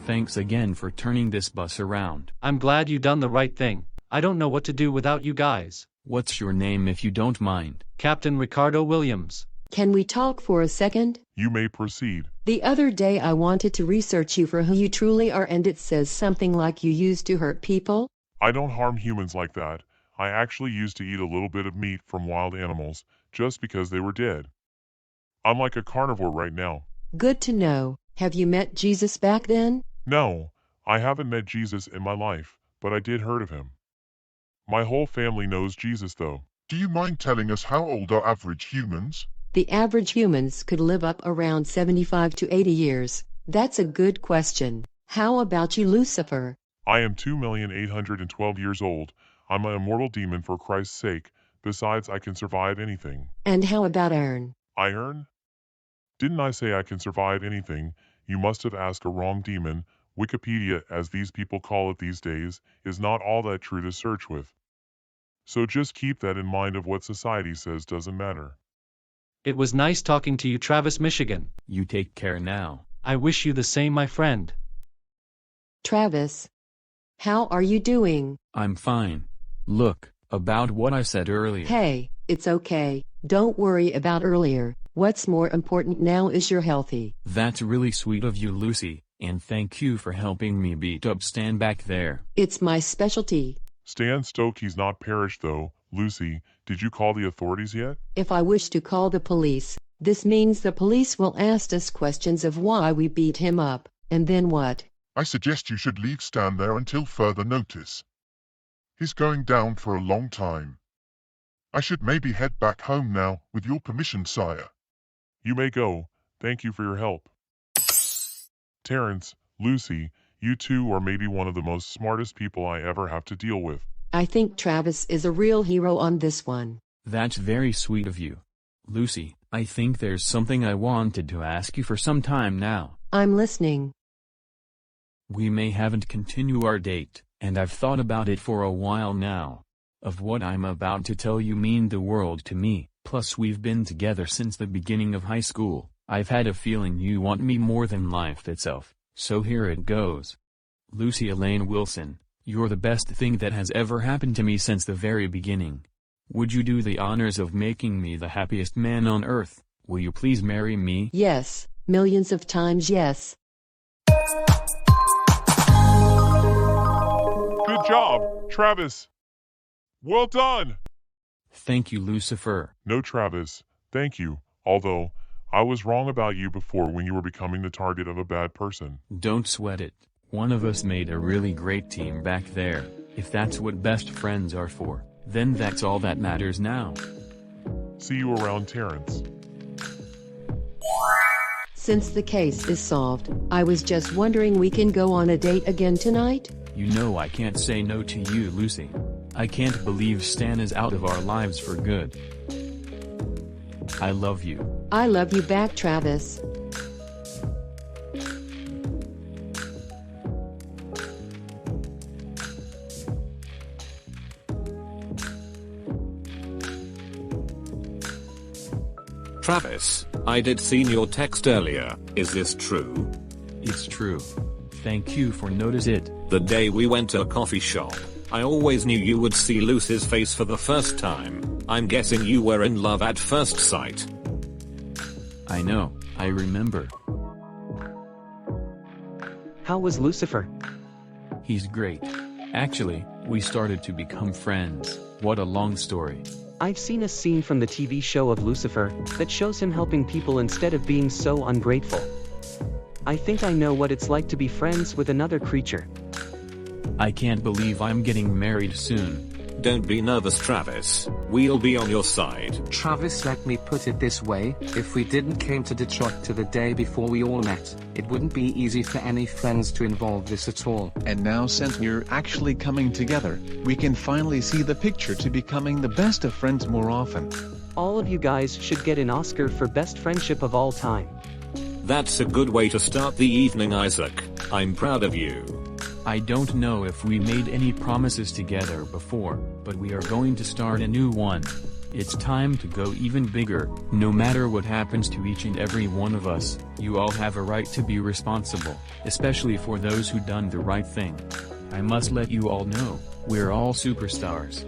Thanks again for turning this bus around. I'm glad you done the right thing. I don't know what to do without you guys. What's your name if you don't mind? Captain Ricardo Williams. Can we talk for a second? You may proceed. The other day I wanted to research you for who you truly are, and it says something like you used to hurt people. I don't harm humans like that. I actually used to eat a little bit of meat from wild animals, just because they were dead. I'm like a carnivore right now. Good to know. Have you met Jesus back then? No, I haven't met Jesus in my life, but I did heard of him. My whole family knows Jesus though. Do you mind telling us how old are average humans? The average humans could live up around 75 to 80 years. That's a good question. How about you, Lucifer? I am 2,812 years old. I'm an immortal demon for Christ's sake. Besides, I can survive anything. And how about Aaron? Iron? Didn't I say I can survive anything? You must have asked a wrong demon. Wikipedia, as these people call it these days, is not all that true to search with. So just keep that in mind. Of what society says doesn't matter. It was nice talking to you, Travis, Michigan. You take care now. I wish you the same, my friend. Travis, how are you doing? I'm fine. Look, about what I said earlier. Hey, it's okay. Don't worry about earlier. What's more important now is you're healthy. That's really sweet of you, Lucy, and thank you for helping me beat up Stan back there. It's my specialty. Stan Stokey's not perished though. Lucy, did you call the authorities yet? If I wish to call the police, this means the police will ask us questions of why we beat him up, and then what? I suggest you should leave Stan there until further notice. He's going down for a long time. I should maybe head back home now, with your permission, sire. You may go. Thank you for your help. Terrence, Lucy, you two are maybe one of the most smartest people I ever have to deal with. I think Travis is a real hero on this one. That's very sweet of you. Lucy, I think there's something I wanted to ask you for some time now. I'm listening. We may haven't continue our date, and I've thought about it for a while now. Of what I'm about to tell you mean the world to me, plus we've been together since the beginning of high school. I've had a feeling you want me more than life itself, so here it goes. Lucie Wilson, you're the best thing that has ever happened to me since the very beginning. Would you do the honors of making me the happiest man on earth? Will you please marry me? Yes, millions of times yes. Good job, Travis. Well done. Thank you, Lucifer. No, Travis, thank you, although I was wrong about you before when you were becoming the target of a bad person. Don't sweat it. One of us made a really great team back there. If that's what best friends are for, then that's all that matters now. See you around, Terrence. Since the case is solved, I was just wondering, we can go on a date again tonight? You know I can't say no to you, Lucy. I can't believe Stan is out of our lives for good. I love you. I love you back, Travis. Travis, I did see your text earlier. Is this true? It's true. Thank you for notice it. The day we went to a coffee shop, I always knew you would see Lucy's face for the first time. I'm guessing you were in love at first sight. I know, I remember. How was Lucifer? He's great. Actually, we started to become friends. What a long story. I've seen a scene from the TV show of Lucifer that shows him helping people instead of being so ungrateful. I think I know what it's like to be friends with another creature. I can't believe I'm getting married soon. Don't be nervous, Travis. We'll be on your side. Travis, let me put it this way, if we didn't came to Detroit to the day before we all met, it wouldn't be easy for any friends to involve this at all. And now since we're actually coming together, we can finally see the picture to becoming the best of friends more often. All of you guys should get an Oscar for best friendship of all time. That's a good way to start the evening, Isaac. I'm proud of you. I don't know if we made any promises together before, but we are going to start a new one. It's time to go even bigger. No matter what happens to each and every one of us, you all have a right to be responsible, especially for those who done the right thing. I must let you all know, we're all superstars.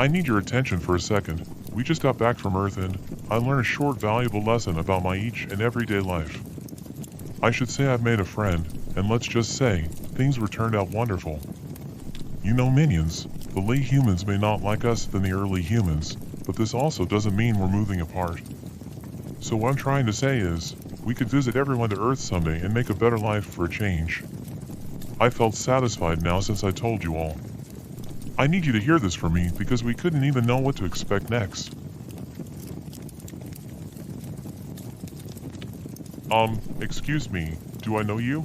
I need your attention for a second. We just got back from Earth and I learned a short, valuable lesson about my each and everyday life. I should say I've made a friend, and let's just say, things were turned out wonderful. You know, minions, the late humans may not like us than the early humans, but this also doesn't mean we're moving apart. So what I'm trying to say is, we could visit everyone to Earth someday and make a better life for a change. I felt satisfied now since I told you all. I need you to hear this from me because we couldn't even know what to expect next. Excuse me, do I know you?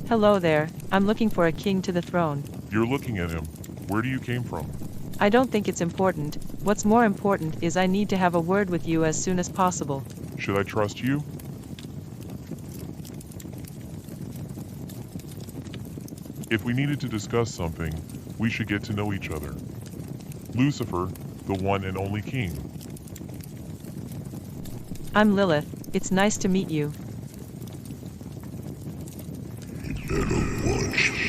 Hello there, I'm looking for a king to the throne. You're looking at him. Where do you came from? I don't think it's important. What's more important is I need to have a word with you as soon as possible. Should I trust you? If we needed to discuss something, we should get to know each other. Lucifer, the one and only king. I'm Lilith, it's nice to meet you. You better watch me.